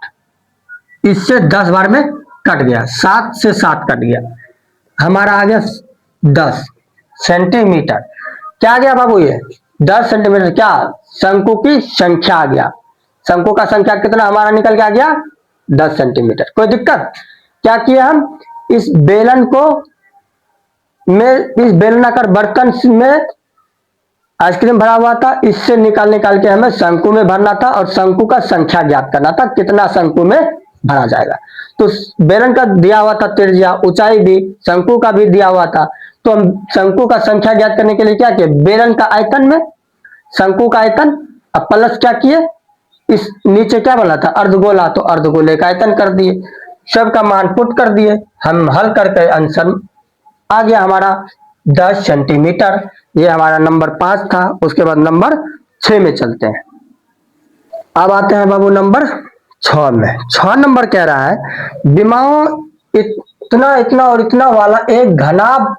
इससे 10 बार में कट गया, 7 से 7 कट गया, हमारा आ गया 10 सेंटीमीटर। क्या आ गया बाबू? ये 10 सेंटीमीटर क्या शंकु की संख्या आ गया। शंकु का संख्या कितना हमारा निकल के आ गया? 10 सेंटीमीटर। कोई दिक्कत? क्या किया हम? इस बेलन को में इस बेलनाकार बर्तन में आइसक्रीम भरा हुआ था, इससे निकाल के हमें शंकु में भरना था और शंकु का संख्या ज्ञात करना था, कितना शंकु में भरा जाएगा। तो बेलन का दिया हुआ था त्रिज्या, ऊंचाई भी, शंकु का भी दिया हुआ था, तो हम शंकु का संख्या ज्ञात करने के लिए क्या किए? बेलन का आयतन में शंकु का आयतन, अब प्लस क्या किए? इस नीचे क्या बना था? अर्धगोला, तो अर्धगोले का आयतन कर दिए, सबका मान पुट कर दिए, हम हल करके आंसर आ गया हमारा 10 सेंटीमीटर। ये हमारा नंबर 5 था। उसके बाद नंबर 6 में चलते हैं। अब आते हैं बाबू नंबर 6 में। 6 नंबर कह रहा है विमाओं इतना इतना और इतना वाला एक घनाभ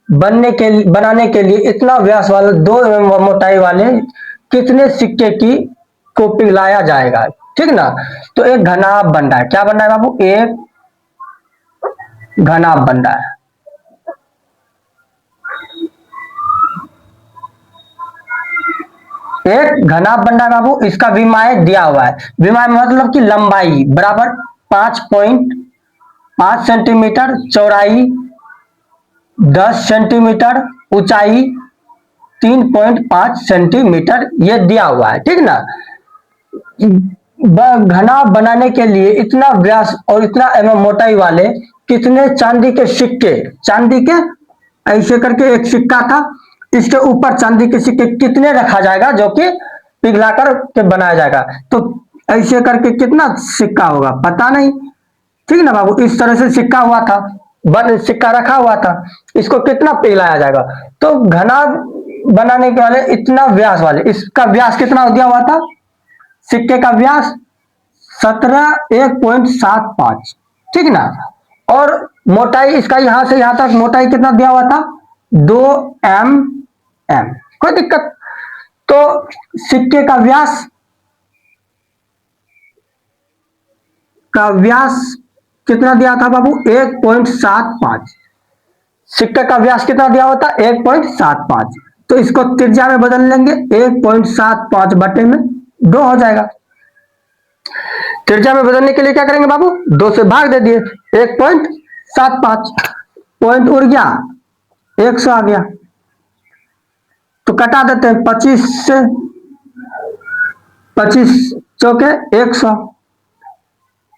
बनाने के लिए इतना व्यास वाला 2 mm मोटाई वाले कितने सिक्के की को पिघलाया जाएगा? ठीक ना। तो एक घनाभ बन रहा है। क्या बन रहा है बाबू? एक घनाभ बन रहा है। एक घनाभ बन रहा है बाबू, इसका विमाय दिया हुआ है। विमाय मतलब कि लंबाई बराबर 5.5 सेंटीमीटर, चौड़ाई 10 सेंटीमीटर, ऊंचाई 3.5 सेंटीमीटर ये दिया हुआ है, ठीक ना। घना बनाने के लिए इतना व्यास और इतना मोटाई वाले कितने चांदी के सिक्के, चांदी के ऐसे करके एक सिक्का था, इसके ऊपर चांदी के सिक्के कितने रखा जाएगा जो कि पिघलाकर के बनाया जाएगा। तो ऐसे करके कितना सिक्का होगा पता नहीं, ठीक ना बाबू। इस तरह से सिक्का हुआ था, बन सिक्का रखा हुआ था, इसको कितना पिघलाया जाएगा। तो घना बनाने के वाले इतना व्यास वाले, इसका व्यास कितना दिया हुआ था, सिक्के का व्यास 1.75, ठीक ना। और मोटाई इसका यहां से यहां तक मोटाई कितना दिया हुआ था, 2 mm, कोई दिक्कत। तो सिक्के का व्यास कितना दिया था बाबू, 1.75। सिक्के का व्यास कितना दिया हुआ था, 1.75। तो इसको त्रिज्या में बदल लेंगे, 1.75 बटे में 2 हो जाएगा। त्रिज्या में बदलने के लिए क्या करेंगे बाबू, 2 से भाग दे दिए, 1.75 पॉइंट उड़ गया, 100 आ गया। तो कटा देते हैं 25 से, 25 चौके 100,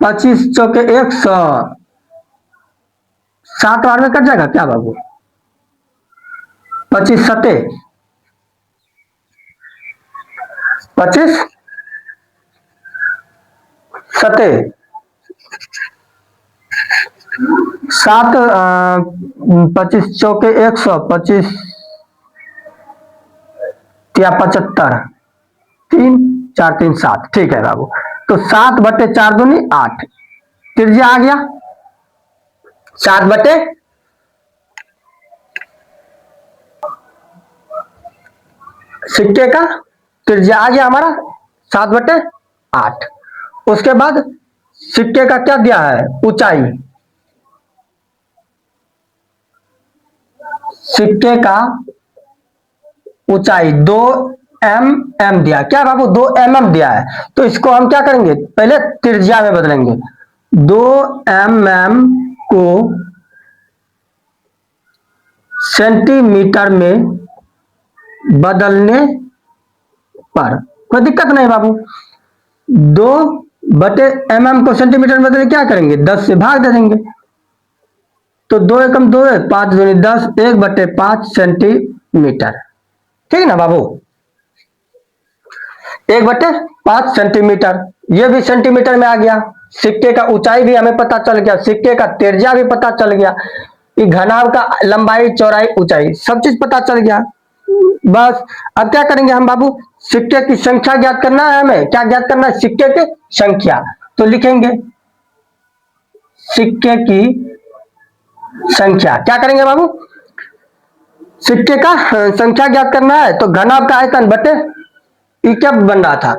25 चौके 100, 7 बार में कट जाएगा क्या बाबू, 25 सते 25 सते 7, 25 चौके 100, 25 या 75, 3 4 3 7, ठीक है बाबू। तो 7 बटे 4 दूनी 8, त्रिज्या आ गया 7 बटे, सिक्के का त्रिज्या आ गया हमारा 7 बटे 8। उसके बाद सिक्के का क्या दिया है, ऊंचाई, सिक्के का ऊंचाई 2 mm दिया, क्या बाबू 2 mm दिया है। तो इसको हम क्या करेंगे, पहले त्रिज्या में बदलेंगे, 2 mm को सेंटीमीटर में बदलने पर कोई दिक्कत नहीं बाबू। 2 बटे mm को सेंटीमीटर में बदलने क्या करेंगे, 10 से भाग दे देंगे। तो 2 एकम 2 है, 5 दूनी 10, 1 बटे 5 सेंटीमीटर, ठीक ना बाबू, 1 बटे 5 सेंटीमीटर। ये भी सेंटीमीटर में आ गया। सिक्के का ऊंचाई भी हमें पता चल गया, सिक्के का त्रिज्या भी पता चल गया, कि घनाभ का लंबाई चौड़ाई ऊंचाई सब चीज पता चल गया। बस अब क्या करेंगे हम बाबू, सिक्के की संख्या ज्ञात करना है हमें, क्या ज्ञात करना है, सिक्के की संख्या। तो लिखेंगे सिक्के की संख्या, क्या करेंगे बाबू, सिक्के का संख्या ज्ञात करना है। तो घनाभ का आयतन बटे, ये क्या बन रहा था,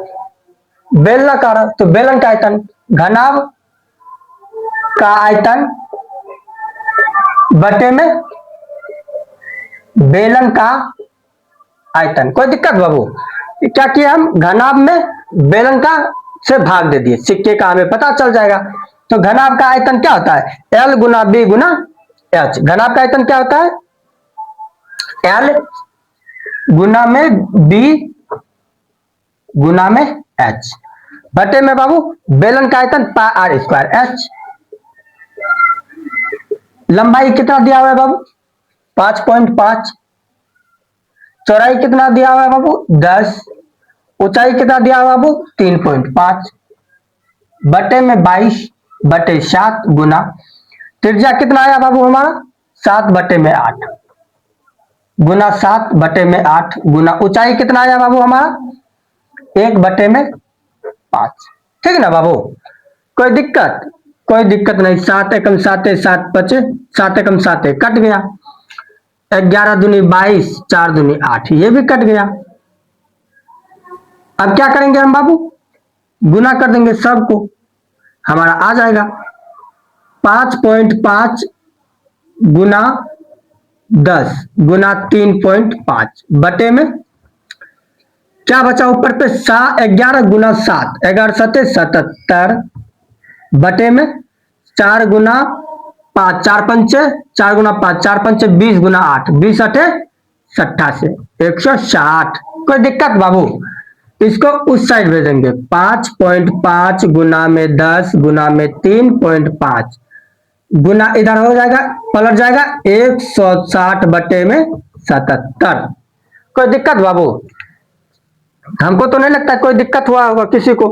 बेलनाकार, तो बेलन का आयतन, घनाभ का आयतन बटे में बेलन का आयतन, कोई दिक्कत बाबू। क्या किया हम, घनाभ में बेलन का से भाग दे दिए, सिक्के का हमें पता चल जाएगा। तो घनाभ का आयतन क्या होता है, L गुना B गुना H। घनाभ का आयतन क्या होता है, L गुना में B गुना में H बटे में बाबू बेलन का आयतन पाई आर स्क्वायर H। लंबाई कितना दिया हुआ है बाबू, 5.5, चौड़ाई कितना दिया हुआ है बाबू 10, ऊंचाई कितना दिया हुआ है बाबू 3.5 बटे में 22 बटे 7 गुना त्रिज्या कितना आया बाबू हमारा 7 बटे में 8 गुना 7 बटे में 8 गुना ऊंचाई कितना आया बाबू हमारा 1 बटे में 5, ठीक है ना बाबू। कोई दिक्कत नहीं। 7 एकम 7 7 बचे, 7 एकम 7 कट गया, 11 दूनी 22, 4 दूनी 8, ये भी कट गया। अब क्या करेंगे हम बाबू, गुना कर देंगे सबको, हमारा आ जाएगा 5.5 गुना 10 गुना 3.5 बटे में क्या बचा ऊपर पे 11 गुना 7, 11 सते 77 बटे में 4 गुना 5, 4 पंचे 4 गुना 5, 4 पंचे 20 गुना 8, 20 अठे 88, 160। कोई दिक्कत बाबू? इसको उस साइड भेजेंगे। 5.5 गुना में 10 गुना में 3.5 गुना इधर हो जाएगा, पलट जाएगा 160 बटे में 77। कोई दिक्कत बाबू? हमको तो नहीं लगता कोई दिक्कत हुआ होगा किसी को।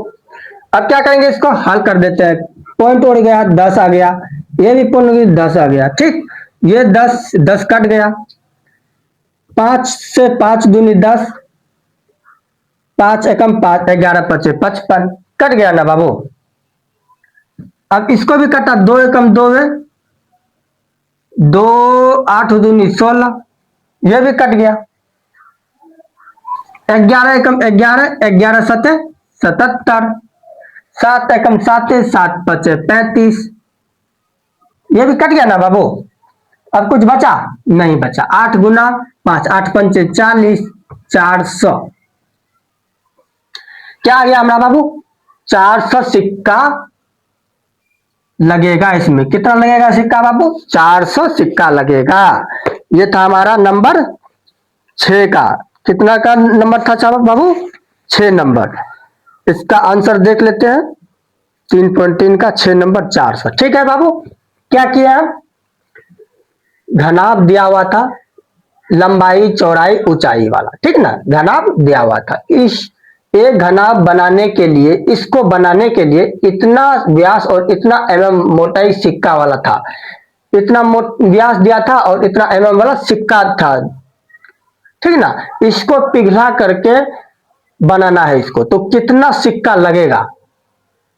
अब क्या करेंगे, इसको हल कर देते हैं। पॉइंट उड़ गया, 10 आ गया, ये भी पॉइंट 10 आ गया। ठीक, ये 10 10 कट गया, 5 से 5 दूनी 10, 5 एकम 5, 11 पचे 55, कट गया ना बाबू। अब इसको भी कटा, 2 एकम 2 है, 2 8 दूनी 16, ये भी कट गया। 11 एकम 11, 11 सते 77, 7 एकम 7, 7 पचे 35, ये भी कट गया ना बाबू। अब कुछ बचा नहीं बचा। 8 गुना 5, 8 पंचे 40, 400। क्या आ गया हमारा बाबू? 400 सिक्का लगेगा इसमें। कितना लगेगा सिक्का बाबू? 400 सिक्का लगेगा। ये था हमारा नंबर 6 का। कितना का नंबर था चावल बाबू? 6 नंबर। इसका आंसर देख लेते हैं। 3.3 का 6 नंबर 400। ठीक है बाबू, क्या किया? घनाभ दिया हुआ था, लंबाई चौड़ाई ऊंचाई वाला, ठीक ना। घनाभ दिया हुआ था। इस एक घनाभ बनाने के लिए, इसको बनाने के लिए इतना व्यास और इतना मोटाई सिक्का वाला था। इतना व्यास दिया था और इतना वाला सिक्का था, ठीक ना। इसको पिघला करके बनाना है इसको, तो कितना सिक्का लगेगा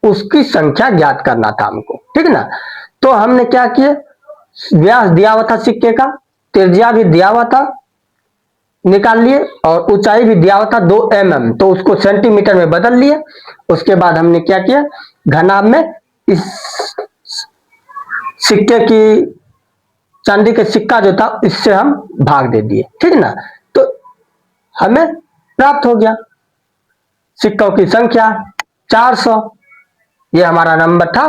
उसकी संख्या ज्ञात करना था हमको, ठीक ना। तो हमने क्या किए, व्यास दिया हुआ था सिक्के का, त्रिज्या भी दिया हुआ था, निकाल लिए, और ऊंचाई भी दिया हुआ था 2 mm, तो उसको सेंटीमीटर में बदल लिए। उसके बाद हमने क्या किया, घनाभ में इस सिक्के की, चांदी के सिक्का जो था इससे हम भाग दे दिए, ठीक ना। तो हमें प्राप्त हो गया सिक्कों की संख्या 400। ये हमारा नंबर था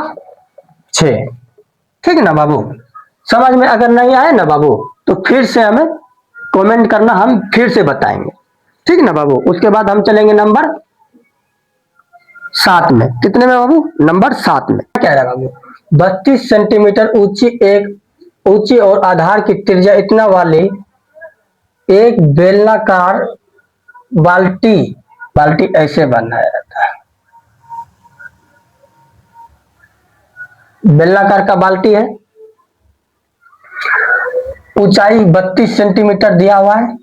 6, ठीक है ना बाबू। समझ में अगर नहीं आए ना बाबू तो फिर से हमें कमेंट करना, हम फिर से बताएंगे, ठीक है ना बाबू। उसके बाद हम चलेंगे नंबर 7 में। कितने में बाबू? नंबर 7 में क्या कह रहा है बाबू? 32 सेंटीमीटर ऊंची और आधार की त्रिज्या इतना वाली एक बेलनाकार बाल्टी ऐसे बनाया जाता है। बेलनाकार का बाल्टी है, ऊंचाई 32 सेंटीमीटर दिया हुआ है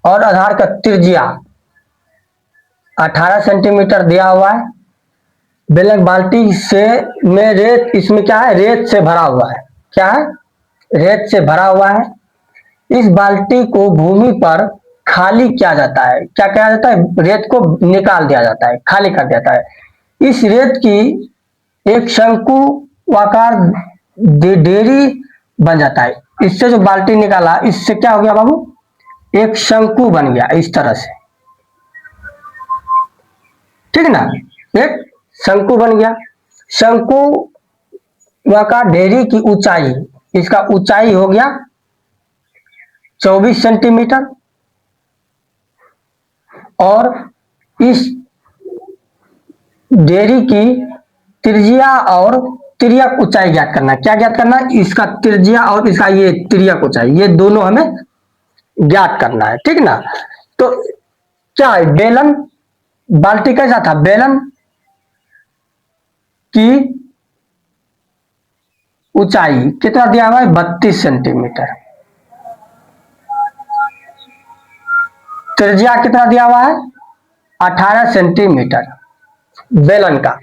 और आधार का त्रिज्या 18 सेंटीमीटर दिया हुआ है। बेलक बाल्टी से में रेत, इसमें क्या है, रेत से भरा हुआ है। क्या है? रेत से भरा हुआ है। इस बाल्टी को भूमि पर खाली किया जाता है। क्या किया जाता है? रेत को निकाल दिया जाता है, खाली कर दिया जाता है। इस रेत की एक शंकुआकार ढेरी बन जाता है। इससे जो बाल्टी निकाला, इससे क्या हो गया बाबू? एक शंकु बन गया इस तरह से, ठीक है ना। एक शंकु बन गया। शंकुआकार ढेरी की ऊंचाई, इसका ऊंचाई हो गया 24 सेंटीमीटर, और इस ढेरी की त्रिज्या और तिर्यक ऊंचाई ज्ञात करना है। क्या ज्ञात करना है? इसका त्रिज्या और इसका ये तिर्यक ऊंचाई, ये दोनों हमें ज्ञात करना है, ठीक ना। तो क्या है, बेलन बाल्टी कैसा था? बेलन की ऊंचाई कितना दिया हुआ है? 32 सेंटीमीटर। त्रिज्या कितना दिया हुआ है? 18 सेंटीमीटर बेलन का,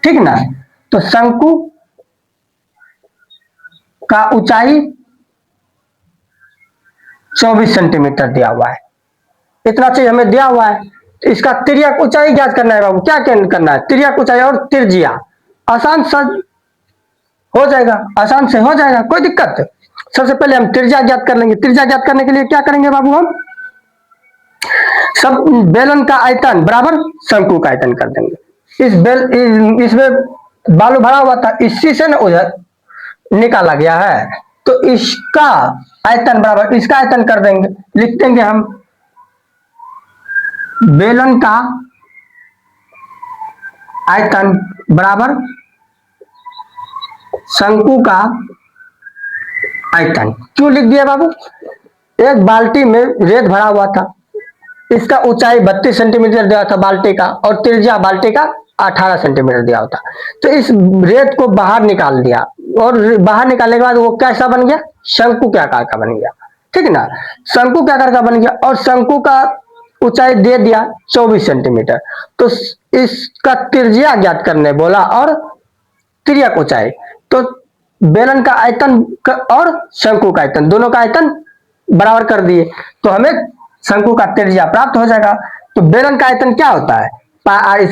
ठीक ना। तो शंकु का ऊंचाई 24 सेंटीमीटर दिया हुआ है। इतना चीज हमें दिया हुआ है। तो इसका तिर्यक ऊंचाई ज्ञात करना है बाबू। क्या करना है? तिर्यक ऊंचाई और त्रिज्या। आसान सा हो जाएगा, आसान से हो जाएगा, कोई दिक्कत। सबसे पहले हम त्रिज्या ज्ञात कर लेंगे। त्रिज्या ज्ञात करने के लिए क्या करेंगे बाबू? हम सब बेलन का आयतन बराबर शंकु का आयतन कर देंगे। इसमें बालू भरा हुआ था, इसी से ना उधर निकाला गया है, तो इसका आयतन बराबर इसका आयतन कर देंगे। लिख देंगे हम बेलन का आयतन बराबर शंकु का आयतन। क्यों लिख दिया बाबू? एक बाल्टी में रेत भरा हुआ था, इसका ऊंचाई 32 सेंटीमीटर दिया था बाल्टी का, और त्रिज्या बाल्टी का 18 सेंटीमीटर दिया होता। तो इस रेत को बाहर निकाल दिया, और बाहर निकालने के बाद वो कैसा बन गया? शंकु के आकार का बन गया, ठीक है ना। शंकु के आकार का बन गया, और शंकु का ऊंचाई दे दिया 24 सेंटीमीटर। तो इसका त्रिज्या ज्ञात करने बोला, और तिर्यक ऊंचाई। तो बेलन का आयतन और शंकु का आयतन, दोनों का आयतन बराबर कर दिए, तो हमें शंकु का त्रिज्या प्राप्त हो जाएगा। तो बेलन का आयतन क्या होता है? पाई आर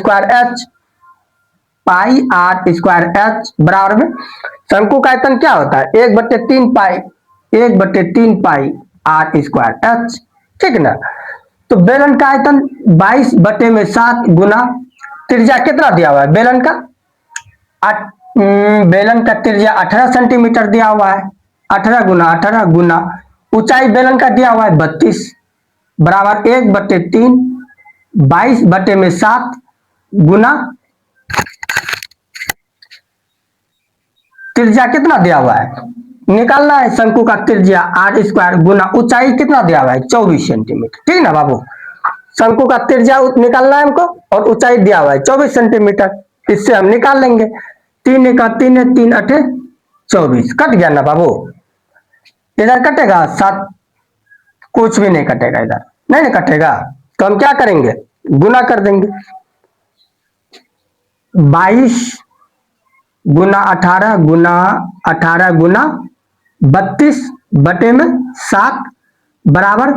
स्क्वायर एच बराबर में शंकु का आयतन क्या होता है? 1/3 पाई आर स्क्वायर एच, ठीक है ना। तो बेलन का आयतन 22/7 गुना त्रिज्या कितना दिया हुआ है बेलन का? बेलन का त्रिज्या 18 सेंटीमीटर दिया हुआ है। 18 गुना ऊंचाई बेलन का दिया हुआ है 32 बराबर 1/3 22/7 गुना त्रिज्या कितना दिया हुआ है? निकालना है शंकु का त्रिज्या आर स्क्वायर गुना ऊंचाई कितना दिया हुआ है? 24 सेंटीमीटर, ठीक है ना बाबू। शंकु का त्रिज्या निकालना है हमको, और ऊंचाई दिया हुआ है 24 सेंटीमीटर। इससे हम निकाल लेंगे। 3 का 3 है, 3 8 24, कट गया ना बाबू। इधर कटेगा 7, कुछ भी नहीं कटेगा, इधर नहीं ना कटेगा। तो हम क्या करेंगे? गुना कर देंगे। 22 गुना 18 गुना 32/7 बराबर,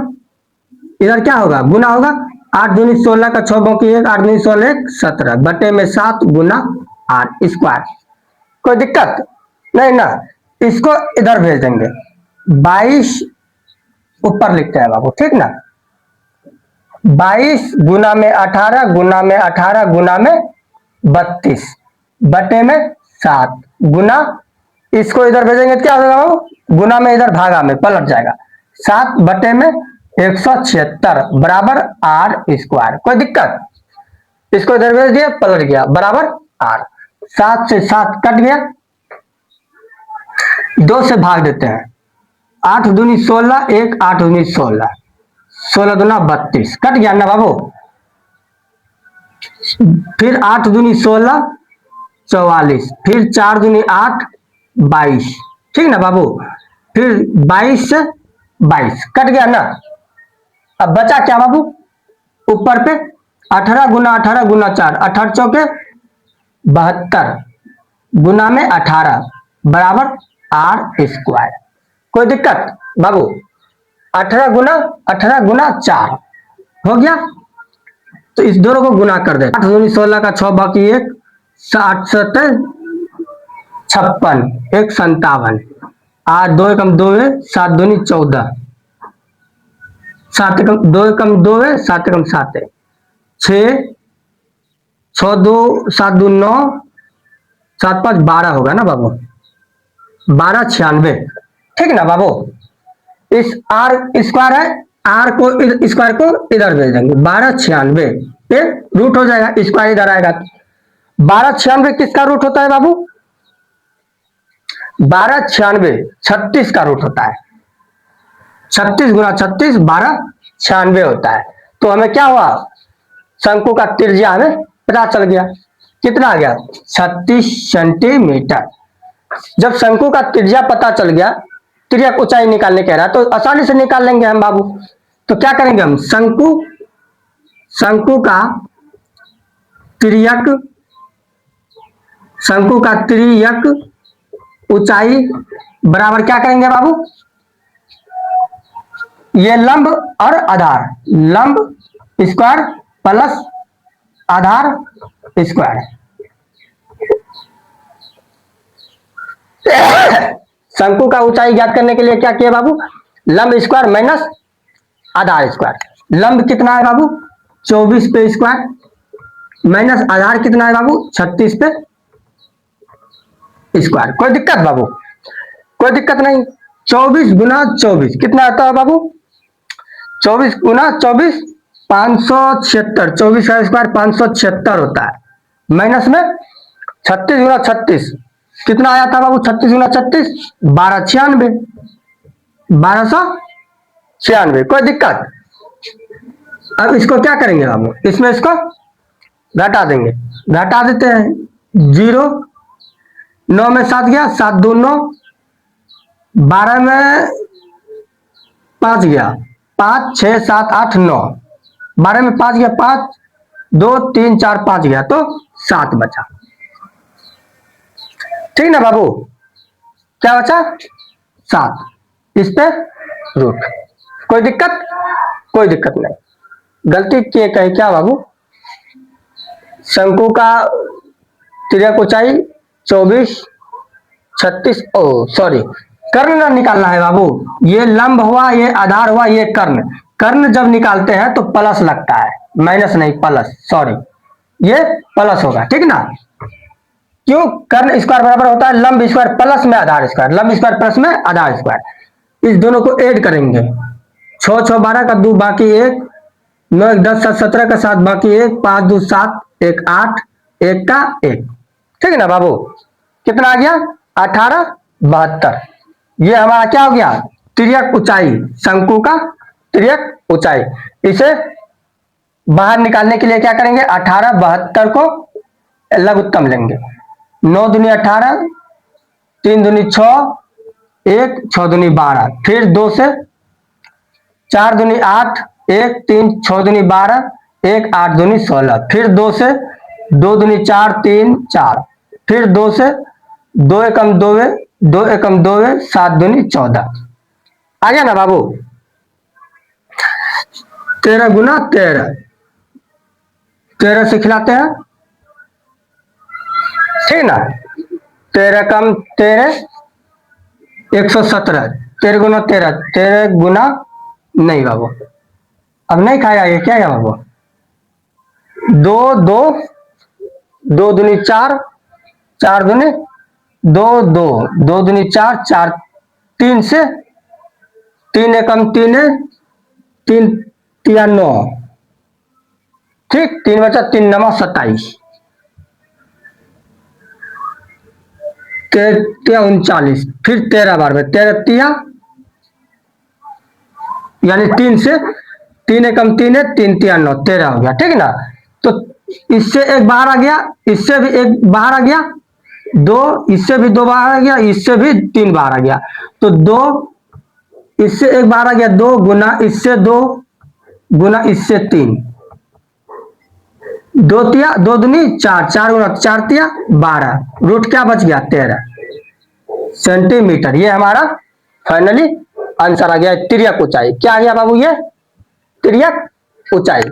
इधर क्या होगा? गुना होगा। 8 दूनी 16 का 6 बाकी 1, 8 दूनी 16 1 17/7 गुना आर स्क्वायर। कोई दिक्कत नहीं ना। इसको इधर भेज देंगे। 22 ऊपर लिखते हैं बाबू, ठीक ना। 22 गुना में 18 गुना में 18 गुना में 32/7 गुना, इसको इधर भेजेंगे क्या होगा बाबू? गुना में इधर भागा में पलट जाएगा। 7/176 बराबर आर स्क्वायर। कोई दिक्कत? इसको इधर भेज दिया, पलट गया, बराबर आर। 7 से 7 कट गया, 2 से भाग देते हैं। 8 दूनी 16 1, 8 दूनी 16, 16 दूना 32, कट गया ना बाबू। फिर 8 दूनी 16 44, फिर 4 दूनी 8 22, ठीक ना बाबू। फिर 22 से 22 कट गया ना। अब बचा क्या बाबू? ऊपर पे 18 गुना 4, 18 चौके 72 गुना में 18 बराबर आर स्क्वायर। कोई दिक्कत बाबू? 18 गुना 4 हो गया। तो इस दोनों को गुना कर दे। 8 दूनी 16 का 6 बाकी 1, 7 7 56, 1 57, 8 2 एकम 2 है, 7 दूनी 14, 7 एकम 2 एकम 2 है, 7 एकम 7 है, 6 6 2 7 2 9, 7 5 12 होगा ना बाबू। 1296, ठीक ना बाबू। इस आर स्क्वायर है, आर को स्क्वायर को इधर भेज देंगे। 1296 पे रूट हो जाएगा, स्क्वायर इधर आएगा। 1296 किसका रूट होता है बाबू? 1296 36 का रूट होता है। 36 गुना 36 1296 होता है। तो हमें क्या हुआ? शंकु का त्रिज्या हमें पता चल गया। कितना आ गया? 36 सेंटीमीटर। जब शंकु का त्रिज्या पता चल गया, तिर्यक ऊंचाई निकालने कह रहा है, तो आसानी से निकाल लेंगे हम बाबू। तो क्या करेंगे हम? शंकु का तिर्यक ऊंचाई बराबर क्या करेंगे बाबू? ये लंब और आधार, लंब स्क्वायर प्लस आधार स्क्वायर। शंकु का ऊंचाई ज्ञात करने के लिए क्या किया बाबू? लंब स्क्वायर माइनस आधार स्क्वायर। लंब कितना है बाबू? 24 पे स्क्वायर माइनस आधार कितना है बाबू 36 पे स्क्वायर। कोई दिक्कत बाबू? कोई दिक्कत नहीं। 24 गुना 24 कितना आता है बाबू? 24 गुना 24 576, 24 का स्क्वायर 576 होता है। माइनस में 36 गुना 36 कितना आया था बाबू? 36 गुना 36 1296, 1296। कोई दिक्कत? अब इसको क्या करेंगे बाबू? इसमें इसको घटा देंगे। घटा देते हैं। 0 9 में 7 गया, 7 2 9, 12 में 5 गया, 5 6 7 8 9, 12 में 5 गया, 5 2 3 4 5 गया, तो 7 बचा। ठीक ना बाबू? क्या बचा? 7। इस पे रूट। कोई दिक्कत? कोई दिक्कत नहीं। गलती किए कहीं क्या बाबू? शंकु का तिर्यक ऊंचाई 24 36, ओ सॉरी, कर्ण निकालना है बाबू। ये लंब हुआ, ये आधार हुआ, ये कर्ण। कर्ण जब निकालते हैं तो प्लस लगता है, माइनस नहीं, प्लस। सॉरी, ये प्लस होगा। ठीक ना? क्यों? कर्ण स्क्वायर बराबर होता है लंब स्क्वायर प्लस में आधार स्क्वायर, लंब स्क्वायर प्लस में आधार स्क्वायर। इस दोनों को ऐड करेंगे। 6 6 12 का 2 बाकी 1, 9 1 10 7 17 का 7 बाकी 1, 5 2 7 1 8 1 का 1। ठीक है ना बाबू? कितना आ गया? 18 72। ये हमारा क्या हो गया? तिर्यक ऊंचाई, शंकु का तिर्यक ऊंचाई। इसे बाहर निकालने के लिए क्या करेंगे? 18 72 को लघुत्तम लेंगे। 9 दूनी 18, 3 दूनी 6, 1 6 दूनी 12, फिर 2 से 4 दूनी 8, 1 3 6 दूनी 12, 1 8 दूनी 16, फिर 2 से 2 दूनी 4 3 4, फिर 2 से 2 एकम 2 2 एकम 2 7 दूनी 14। आ गया ना बाबू? 13 गुना 13, 13 से खिलाते हैं। ठीक ना? 13 कम 13 117, 13 गुना 13, 13 गुना नहीं बाबू, अब नहीं खाएगा ये। क्या है बाबू? 2 2 2 दूनी 4, 4 दूनी 2 2 2 दूनी 4 4, 3 से 3 एकम 3 3 3 9, ठीक, 3 बचा, 3 9 27, 13 39, फिर 13 बार में 13 तिया, यानी 3 से 3 एकम 3 3 3 9, 13 हो गया। ठीक है ना? तो इससे एक बाहर आ गया, इससे भी एक बाहर आ गया, 2 इससे भी 2 बाहर आ गया, इससे भी 3 बाहर आ गया, तो 2 इससे एक बाहर आ गया, 2 गुना इससे 2 गुना इससे 3, 2 तिया 2 दूनी 4, 4 गुना 4 तिया 12, रूट क्या बच गया? 13 सेंटीमीटर। ये हमारा फाइनली आंसर आ गया। तिर्यक ऊंचाई क्या आ गया बाबू? ये तिर्यक ऊंचाई।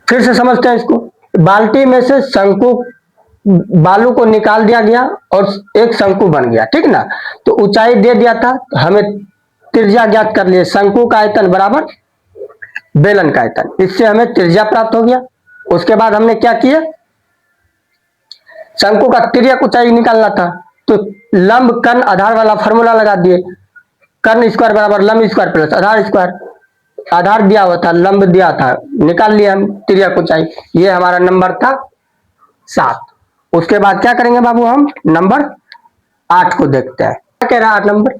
फिर से समझते हैं इसको। बाल्टी में से शंकु बालू को निकाल दिया गया और एक शंकु बन गया। ठीक ना? तो ऊंचाई दे दिया था, हमें त्रिज्या ज्ञात कर लिए। शंकु का आयतन बराबर बेलन का आयतन, इससे हमें त्रिज्या प्राप्त हो गया। उसके बाद हमने क्या किया? शंकु का तिर्यक ऊंचाई निकालना था, तो लंब कर्ण आधार वाला फॉर्मूला लगा दिए। कर्ण स्क्वायर बराबर लंब स्क्वायर प्लस आधार स्क्वायर। आधार दिया हुआ था, लंब दिया था, निकाल लिया हम तिर्यक ऊंचाई। ये हमारा नंबर था 7। उसके बाद क्या करेंगे बाबू? हम नंबर 8 को देखते हैं। क्या कह रहा है 8 नंबर?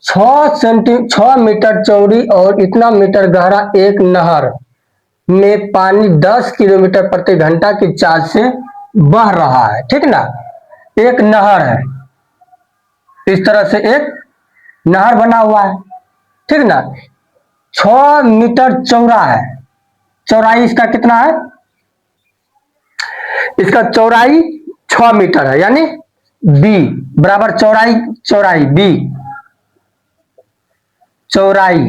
6 मीटर चौड़ी और इतना मीटर गहरा एक नहर में पानी 10 किलोमीटर प्रति घंटा की चाल से बह रहा है। ठीक ना? एक नहर है, इस तरह से एक नहर बना हुआ है। ठीक ना? 6 मीटर चौड़ा है। चौड़ाई इसका कितना है? इसका चौड़ाई 6 मीटर है, यानी बी बराबर चौड़ाई, चौड़ाई बी, चौड़ाई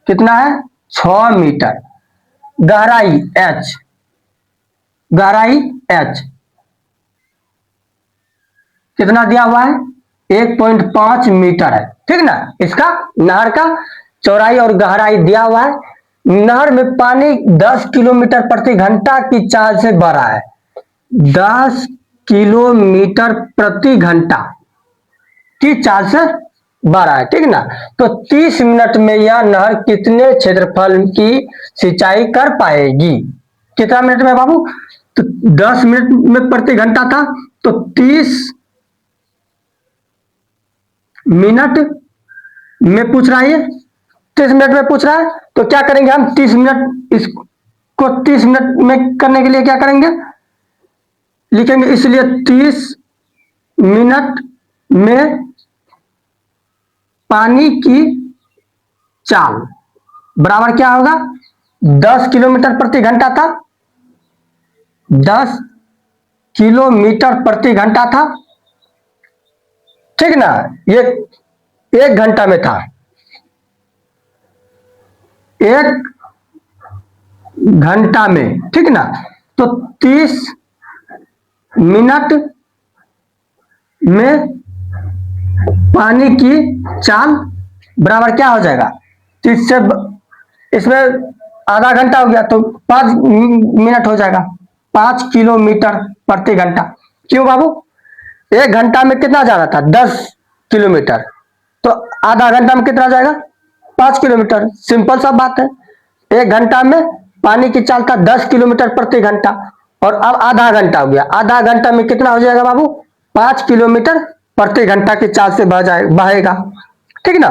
कितना है? 6 मीटर। गहराई एच, गहराई एच कितना दिया हुआ है? 1.5 मीटर है। ठीक ना? इसका नहर का चौड़ाई और गहराई दिया हुआ है। नहर में पानी 10 किलोमीटर प्रति घंटा की चाल से बह रहा है। 10 किलोमीटर प्रति घंटा की चाल से बह रहा है, ठीक ना। तो 30 मिनट में यह नहर कितने क्षेत्रफल की सिंचाई कर पाएगी? कितना मिनट में बाबू? तो 10 मिनट में प्रति घंटा था, तो 30 मिनट में पूछ रहा है, 30 मिनट में पूछ रहा है। तो क्या करेंगे हम? 30 मिनट, इसको 30 मिनट में करने के लिए क्या करेंगे? लिखेंगे, इसलिए 30 मिनट में पानी की चाल बराबर क्या होगा? 10 किलोमीटर प्रति घंटा था, 10 किलोमीटर प्रति घंटा था, ठीक ना। ये 1 घंटा में था, 1 घंटा में, ठीक ना। तो 30 मिनट में पानी की चाल बराबर क्या हो जाएगा? 30 से इसमें आधा घंटा हो गया, तो 5 मिनट हो जाएगा, 5 किलोमीटर प्रति घंटा। क्यों बाबू? 1 घंटा में कितना जा रहा था? 10 किलोमीटर, तो आधा घंटा में कितना जाएगा? 5 किलोमीटर। सिंपल सा बात है। 1 घंटा में पानी की चाल था 10 किलोमीटर प्रति घंटा, और अब आधा घंटा हो गया, आधा घंटा में कितना हो जाएगा बाबू? 5 किलोमीटर प्रति घंटा की चाल से बहेगा, ठीक ना।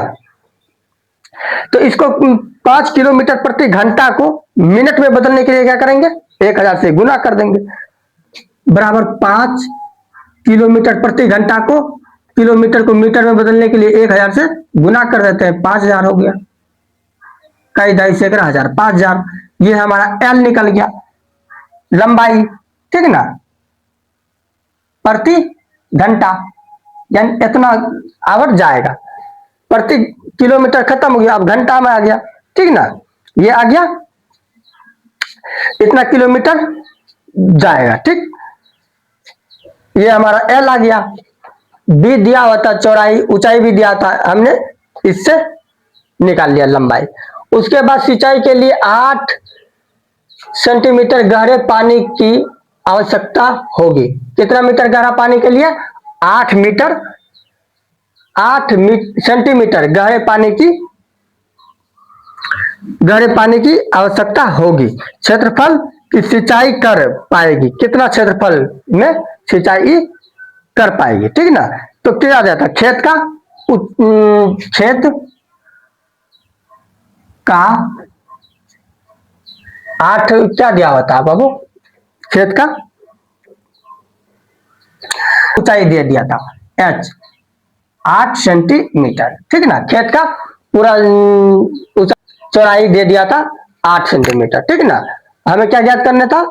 तो इसको 5 किलोमीटर प्रति घंटा को मिनट में बदलने के लिए क्या करेंगे? 1000 से गुना कर देंगे, बराबर 5 किलोमीटर प्रति घंटा को किलोमीटर को मीटर में बदलने के लिए 1000 से गुना कर देते हैं, 5000 हो गया। कई 2.5 5000, ये हमारा एल निकल गया, लंबाई, ठीक ना, प्रति घंटा, यानी इतना आवर जाएगा। प्रति किलोमीटर खत्म हो गया, अब घंटा में आ गया, ठीक ना। ये आ गया, इतना किलोमीटर जाएगा, ठीक। ये हमारा एल आ गया। बी दिया होता चौड़ाई, ऊंचाई भी दिया था, हमने इससे निकाल लिया लंबाई। उसके बाद सिंचाई के लिए 8 सेंटीमीटर गहरे पानी की आवश्यकता होगी। कितना मीटर गहरा पानी के लिए? 8 मीटर, 8 सेंटीमीटर गहरे पानी की आवश्यकता होगी। क्षेत्रफल की सिंचाई कर पाएगी, कितना क्षेत्रफल में सिंचाई कर पाएगी, ठीक ना। तो क्या आ जाता है? खेत का 8 क्या दिया होता है बाबू? खेत का ऊंचाई दे दिया था h 8 सेंटीमीटर, ठीक ना। खेत का पूरा चौड़ाई दे दिया था 8 सेंटीमीटर, ठीक ना। हमें क्या ज्ञात करना था?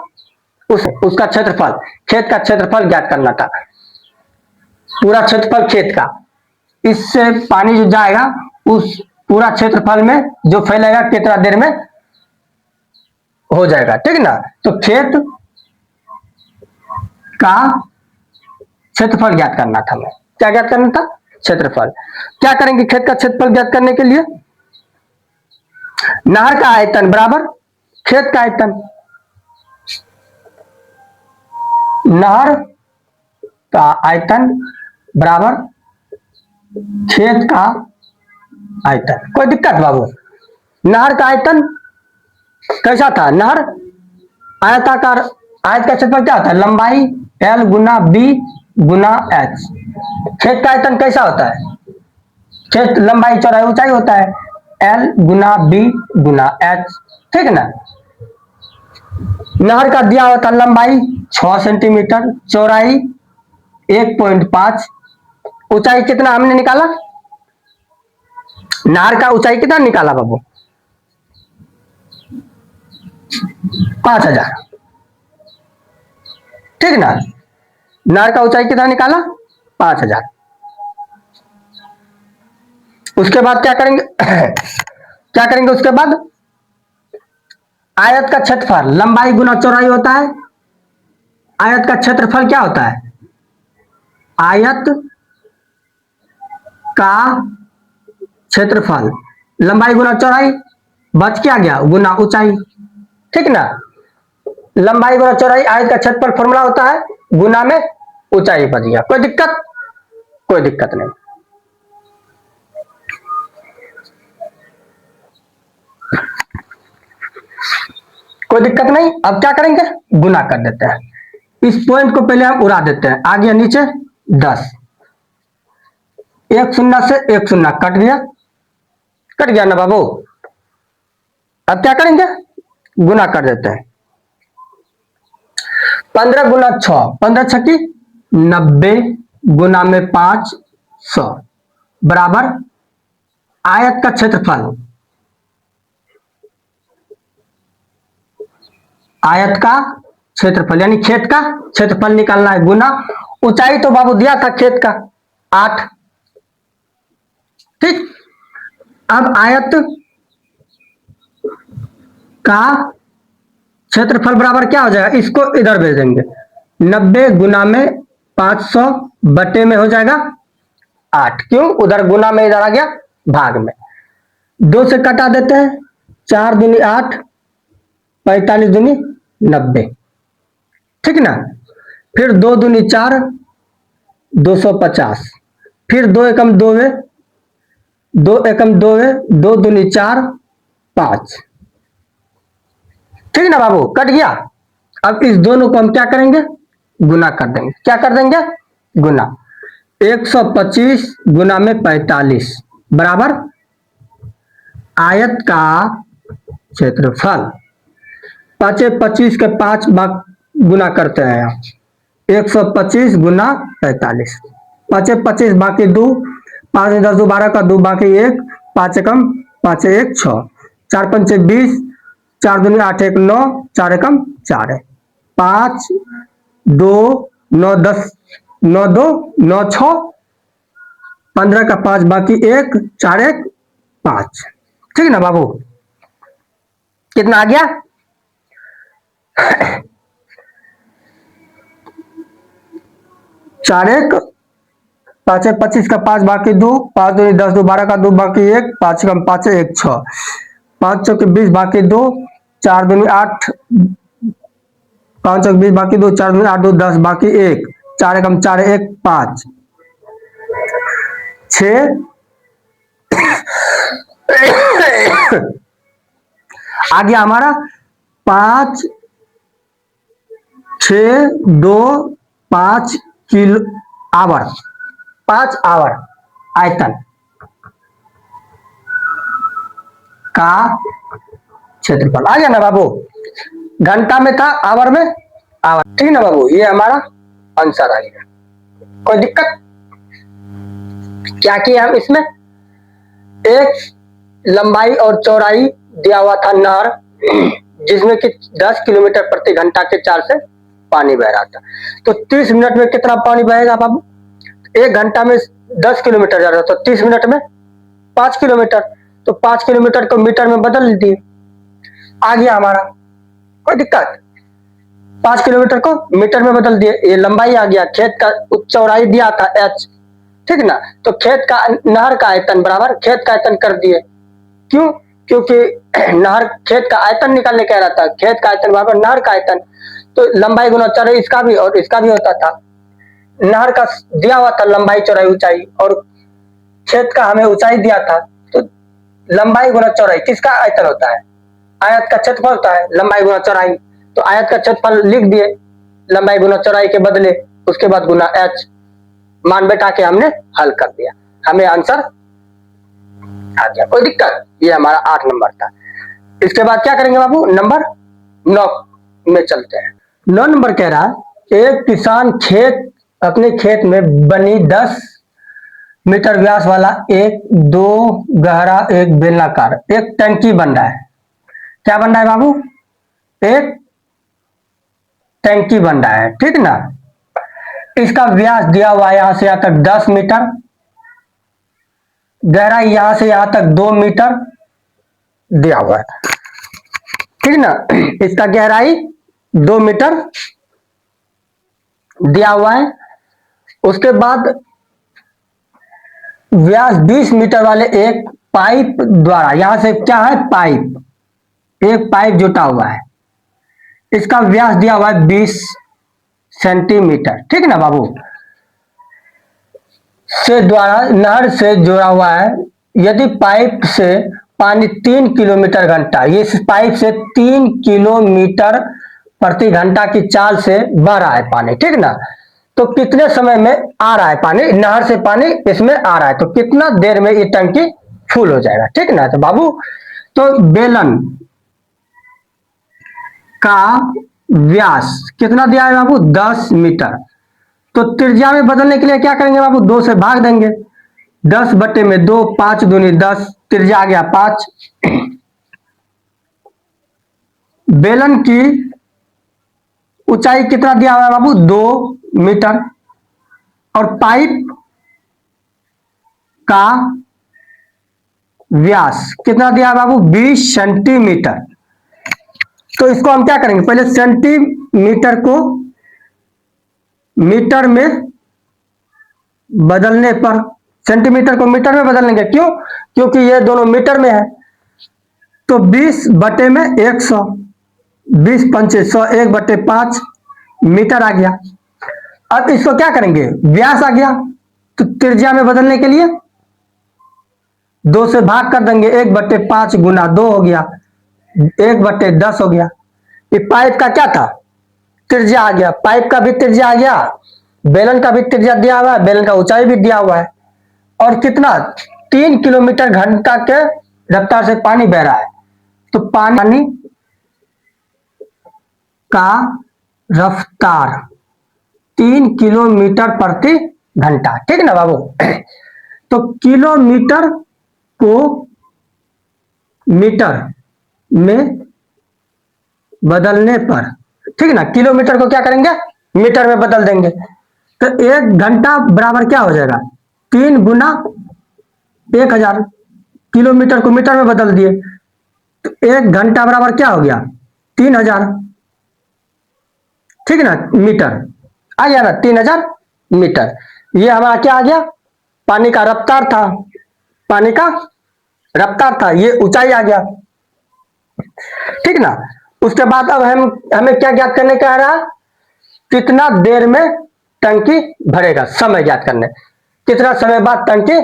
उसका क्षेत्रफल, खेत का क्षेत्रफल ज्ञात करना था, पूरा क्षेत्रफल खेत का। इससे पानी जो जाएगा उस पूरा क्षेत्रफल में जो फैलेगा कितना देर में हो जाएगा, ठीक ना। तो खेत का क्षेत्रफल ज्ञात करना था, हमें क्या ज्ञात करना था? क्षेत्रफल। क्या करेंगे खेत का क्षेत्रफल ज्ञात करने के लिए? नहर का आयतन बराबर खेत का आयतन, नहर का आयतन बराबर खेत का आयतन। कोई दिक्कत बाबू? नहर का आयतन कैसा था? नहर आयताकार, आयत का क्षेत्रफल क्या होता है? लंबाई एल गुना बी गुना एच। खेत का आयतन कैसा होता है? खेत लंबाई चौड़ाई ऊंचाई होता है, एल गुना बी गुना एच, ठीक ना। नहर का दिया होता लंबाई 6 सेंटीमीटर, चौड़ाई 1.5, ऊंचाई कितना हमने निकाला? नहर का ऊंचाई कितना निकाला बाबू? 5000, ठीक ना। नहर का ऊंचाई कितना निकाला? 5000। उसके बाद क्या करेंगे? क्या करेंगे उसके बाद? आयत का क्षेत्रफल, लंबाई गुना चौड़ाई होता है। आयत का क्षेत्रफल क्या होता है? आयत का क्षेत्रफल लंबाई गुना चौड़ाई, बच क्या गया, गुना ऊंचाई, ठीक ना। लंबाई गुना चौड़ाई, आयत का क्षेत्रफल फॉर्मूला होता है गुना में ऊंचाई बच गया। कोई दिक्कत, कोई दिक्कत नहीं। कोई दिक्कत नहीं। अब क्या करेंगे, गुना कर देते हैं। इस पॉइंट को पहले हम उड़ा देते हैं, आ गया नीचे 10, एक शून्य से एक शून्य कट गया, कट गया ना बाबू। अब क्या करेंगे, गुना कर देते हैं। 15 गुना 6, 15 छक्की 90 गुना में 500 बराबर आयत का क्षेत्रफल, आयत का क्षेत्रफल यानी खेत का क्षेत्रफल निकालना है, गुना ऊंचाई तो बाबू दिया था खेत का 8, ठीक। अब आयत का क्षेत्रफल बराबर क्या हो जाएगा, इसको इधर भेज देंगे, 90 गुना में 500 बटे में हो जाएगा 8, क्यों, उधर गुना में इधर आ गया भाग में। 2 से कटा देते हैं, 4 दूनी 8, 45 दूनी 90, ठीक ना। फिर 2 दूनी 4, 250, फिर 2 एकम 2 है, 2 एकम 2 है, 2 दूनी 4, 5, ठीक ना बाबू, कट गया। अब इस दोनों को हम क्या करेंगे, गुना कर देंगे। क्या कर देंगे, गुना। 125 गुना में 45 बराबर आयत का क्षेत्रफल, 5 25 के 5 गुना करते हैं यहाँ, 125 गुना 45, 5 25 बाकी 2, 5 10 2 12 का 2 बाकी 1, 5 एकम 5 1 6, 4 5 20, 4 दूनी 8 1 9, 4 एकम 4 है, 5 2 9 10 9 2 9 6, 15 का 5 बाकी 1, 4 1 5, ठीक ना बाबू। कितना आ गया, 4 1 5 25 का 5 बाकी 2, 5 2 10 2 12 का 2 बाकी 1, 5 कम 5 1 6, 5 चौक 20 बाकी 2, 4 दूनी 8, 5 चौक 20 बाकी 2, 4 दूनी 8 2 10 बाकी 1, 4 कम 4 1 5 6 आ गया हमारा 5 6 2 5 किलो आवर, 5 आवर आयतन का क्षेत्रफल। आ गया ना बाबू, घंटा में था, आवर में आवर, ठीक ना बाबू। ये हमारा आंसर आ गया। कोई दिक्कत, क्या किया हम इसमें, एक लंबाई और चौड़ाई दिया हुआ था नहर, जिसमें कि 10 किलोमीटर प्रति घंटा के 4 से पानी बह रहा था। तो 30 मिनट में कितना पानी बहेगा बाबू, 1 घंटा में 10 किलोमीटर जा रहा था, तो 30 मिनट में 5 किलोमीटर, तो 5 किलोमीटर को मीटर में बदल दिए, आ गया हमारा। कोई दिक्कत, 5 किलोमीटर को मीटर में बदल दिए, ये लंबाई आ गया। खेत का चौड़ाई दिया था h, ठीक ना, तो खेत का नहर का आयतन बराबर खेत का आयतन कर दिए, क्यों, क्योंकि नहर खेत का आयतन निकालने कह रहा था, खेत का आयतन बराबर नहर का आयतन, तो लंबाई गुना चौड़ाई इसका भी और इसका भी होता था। नहर का दिया हुआ था लंबाई चौड़ाई ऊंचाई, और खेत का हमें ऊंचाई दिया था, तो लंबाई गुना चौड़ाई किसका आयतन होता है, आयत का क्षेत्रफल होता है लंबाई गुना चौड़ाई, तो आयत का क्षेत्रफल लिख दिए लंबाई गुना चौड़ाई के बदले, उसके बाद गुना h, मान बैठा के हमने हल कर दिया, हमें आंसर आ गया। कोई दिक्कत, ये हमारा 8 नंबर था। इसके बाद क्या करेंगे बाबू, नंबर 9 में चलते हैं। 9 नंबर कह रहा है, एक किसान अपने खेत में बनी 10 मीटर व्यास वाला एक 2 गहरा एक बेलनाकार एक टंकी बन रहा है। क्या बन रहा है बाबू, एक टंकी बन रहा है, ठीक ना। इसका व्यास दिया हुआ है यहां से यहां तक 10 मीटर, गहराई यहां से यहां तक 2 मीटर दिया हुआ है, ठीक ना। इसका गहराई 2 मीटर दिया हुआ है। उसके बाद व्यास 20 मीटर वाले एक पाइप द्वारा, यहां से क्या है पाइप, एक पाइप जुटा हुआ है, इसका व्यास दिया हुआ है 20 सेंटीमीटर, ठीक है ना बाबू, से द्वारा नहर से जुड़ा हुआ है। यदि पाइप से पानी 3 किलोमीटर घंटा, ये इस पाइप से 3 किलोमीटर प्रति घंटा की चाल से बह रहा है पानी, ठीक ना, तो कितने समय में आ रहा है पानी, नहर से पानी इसमें आ रहा है, तो कितना देर में ये टंकी फुल हो जाएगा, ठीक ना। तो बाबू, तो बेलन का व्यास कितना दिया है बाबू, 10 मीटर। तो त्रिज्या में बदलने के लिए क्या करेंगे बाबू, 2 से भाग देंगे, 10 बटे में 2, 5 दूनी 10, त्रिज्या आ गया 5। बेलन की ऊंचाई कितना दिया हुआ है बाबू, 2 मीटर, और पाइप का व्यास कितना दिया है बाबू, 20 सेंटीमीटर। तो इसको हम क्या करेंगे, पहले सेंटीमीटर को मीटर में बदलने पर, सेंटीमीटर को मीटर में बदल लेंगे, क्यों, क्योंकि ये दोनों मीटर में है। तो 20 बटे में 100, 20 पंचे 100, 1 बटे 5 मीटर आ गया। अब इसको क्या करेंगे, व्यास आ गया, तो त्रिज्या में बदलने के लिए 2 से भाग कर देंगे, 1 बटे 5 गुना 2 हो गया, 1 बटे 10 हो गया। ये पाइप का क्या था, त्रिज्या आ गया, पाइप का भी त्रिज्या आ गया, बेलन का भी त्रिज्या दिया हुआ है, बेलन का ऊंचाई भी दिया हुआ है, और कितना, 3 किलोमीटर घंटा के रफ्तार से पानी बह रहा है। तो पानी का रफ्तार 3 किलोमीटर प्रति घंटा, ठीक ना बाबू। तो किलोमीटर को मीटर में बदलने पर, ठीक ना, किलोमीटर को क्या करेंगे, मीटर में बदल देंगे, तो 1 घंटा बराबर क्या हो जाएगा, 3 गुना 1000, किलोमीटर को मीटर में बदल दिए, तो 1 घंटा बराबर क्या हो गया, 3000, ठीक ना, मीटर आ गया ना, 3000 मीटर। ये हमारा क्या आ गया, पानी का रफ्तार था, पानी का रफ्तार था, ये ऊंचाई आ गया, ठीक ना। उसके बाद अब हमें क्या ज्ञात करने का है रहा, कितना देर में टंकी भरेगा, समय ज्ञात करने, कितना समय बाद टंकी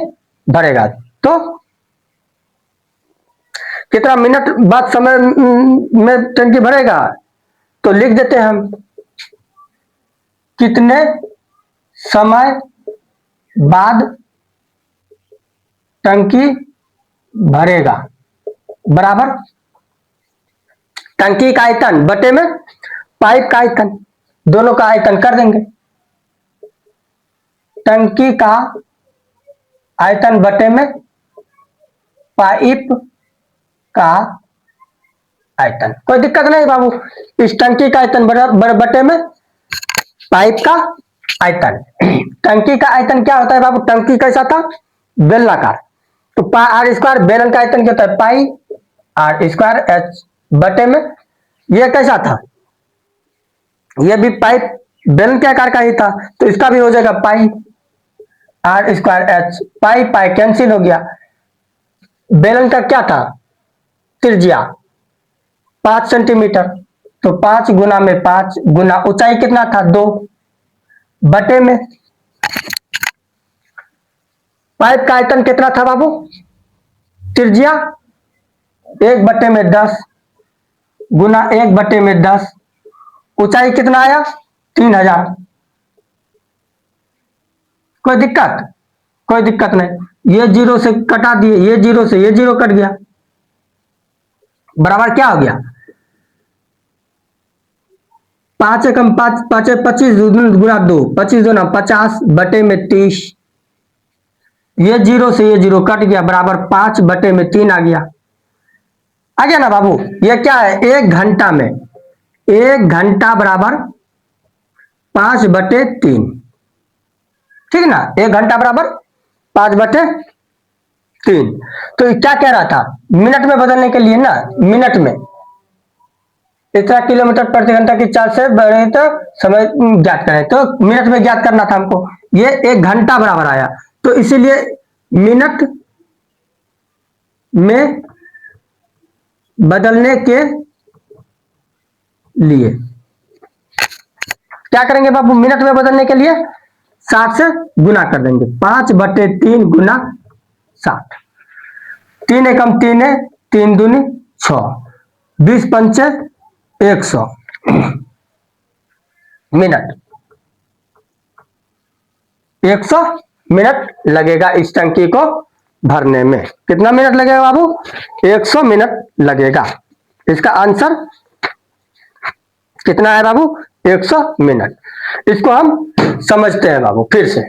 भरेगा, तो कितना मिनट बाद समय में टंकी भरेगा, तो लिख देते हैं हम, कितने समय बाद टंकी भरेगा बराबर टंकी का आयतन बटे में पाइप का आयतन, दोनों का आयतन कर देंगे, टंकी का आयतन बटे में पाइप का आयतन, कोई दिक्कत नहीं बाबू, इस टंकी का आयतन बटे में पाइप का आयतन। टंकी का आयतन क्या होता है बाबू, टंकी कैसा था, बेलनाकार, तो आर स्क्वायर, बेलन का आयतन क्या होता है, पाई आर स्क्वायर एच बटे में, ये कैसा था, ये भी पाइप बेलन के आकार का ही था, तो इसका भी हो जाएगा pi are square H, pi pi cancel हो गया। बेलन का क्या था, त्रिज्या 5 सेंटीमीटर, तो 5 गुना में 5 गुना ऊंचाई कितना था, 2 बटे में पाइप का आयतन कितना था बाबू, त्रिज्या 1 बटे में 10 गुना 1 बटे में 10, ऊंचाई कितना आया, 3000। कोई दिक्कत, कोई दिक्कत नहीं, ये 0 से कटा दिए, ये 0 से ये 0 कट गया, बराबर क्या हो गया, 5 एकम 5, 5 25 गुना 2, 25 दूना 50 बटे में 30, ये 0 से ये 0 कट गया, बराबर 5 बटे में 3 आ गया ना बाबू। ये क्या है, 1 घंटा में, 1 घंटा बराबर 5 बटे 3, ठीक ना, 1 घंटा बराबर 5 बटे 3। तो ये क्या कह रहा था, मिनट में बदलने के लिए ना, मिनट में इतना किलोमीटर प्रति घंटा की चाल से बढ़े तो समय ज्ञात करें, तो मिनट में ज्ञात करना था हमको, ये 1 घंटा बराबर आया, तो इसीलिए मिनट में बदलने के लिए क्या करेंगे बाबू? मिनट में बदलने के लिए 60 से गुना कर देंगे। 5/3 गुना 60। 3 एकम 3 है, 3 दूनी 6, 20 पंचे 100 मिनट। 100 मिनट लगेगा इस टंकी को भरने में। कितना मिनट लगेगा बाबू? 100 मिनट लगेगा। इसका आंसर कितना है बाबू? 100 मिनट। इसको हम समझते हैं बाबू फिर से।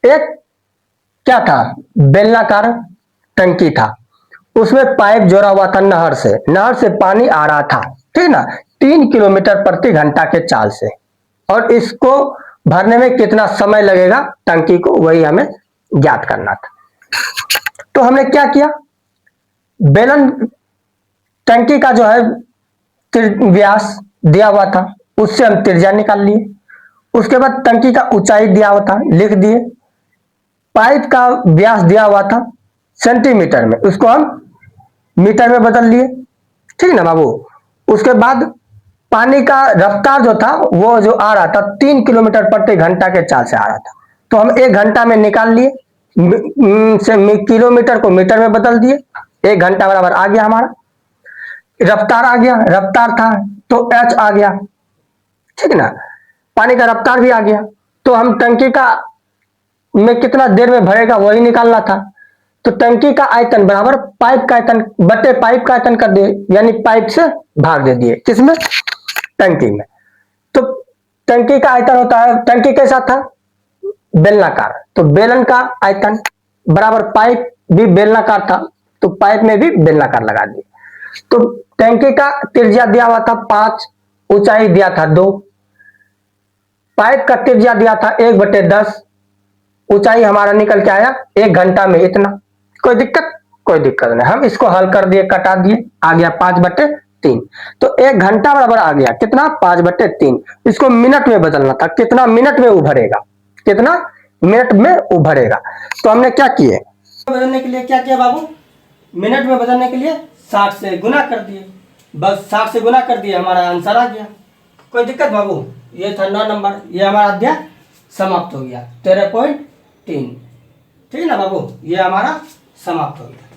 एक क्या था? बेलनाकार टंकी था, उसमें पाइप जोड़ा हुआ था नहर से। नहर से पानी आ रहा था, ठीक ना, 3 किलोमीटर प्रति घंटा के चाल से। और इसको भरने में कितना समय लगेगा टंकी को, वही हमें ज्ञात करना था। तो हमने क्या किया? बेलन टंकी का जो है व्यास दिया हुआ था, उससे हम त्रिज्या निकाल लिए। उसके बाद टंकी का ऊंचाई दिया हुआ था, लिख दिए। पाइप का व्यास दिया हुआ था सेंटीमीटर में, उसको हम मीटर में बदल लिए, ठीक ना बाबू। उसके बाद पानी का रफ्तार जो था, वो जो आ रहा था 3 किलोमीटर प्रति घंटा के चाल से आ रहा था, तो हम 1 घंटा में निकाल लिए। किलोमीटर को मीटर में बदल दिए, 1 घंटा बराबर आ गया हमारा। रफ्तार आ गया, रफ्तार था तो एच आ गया, ठीक ना। पानी का रफ्तार भी आ गया, तो हम टंकी का में कितना देर में भरेगा वही निकालना था। तो टंकी का आयतन बराबर पाइप का आयतन बटे पाइप का आयतन कर दिए, यानी पाइप से भाग दे दिए। किसमें? टंकी में। तो टंकी का आयतन होता है, टंकी कैसा था? बेलनाकार, तो बेलन का आयतन बराबर पाइप भी बेलनाकार था, तो पाइप में भी बेलनाकार लगा दिए। तो टंकी का त्रिज्या दिया हुआ था 5, ऊंचाई दिया था 2, पाइप का त्रिज्या दिया था 1/10, ऊंचाई हमारा निकल के आया 1 घंटा में इतना। कोई दिक्कत? कोई दिक्कत नहीं। हम इसको हल कर दिए, कटा दिए, आ गया 5/3। तो 1 घंटा बराबर आ गया कितना? 5/3। इसको मिनट में बदलना था, कितना मिनट में उभरेगा, कितना मिनट में उभरेगा। तो हमने क्या किए? बदलने के लिए क्या किया बाबू? मिनट में बदलने के लिए 60 से गुना कर दिए, बस 60 से गुना कर दिए, हमारा आंसर आ गया। कोई दिक्कत बाबू? ये था 9 नंबर। ये हमारा अध्याय समाप्त हो गया 13.3, ठीक है ना बाबू, ये हमारा समाप्त हो गया।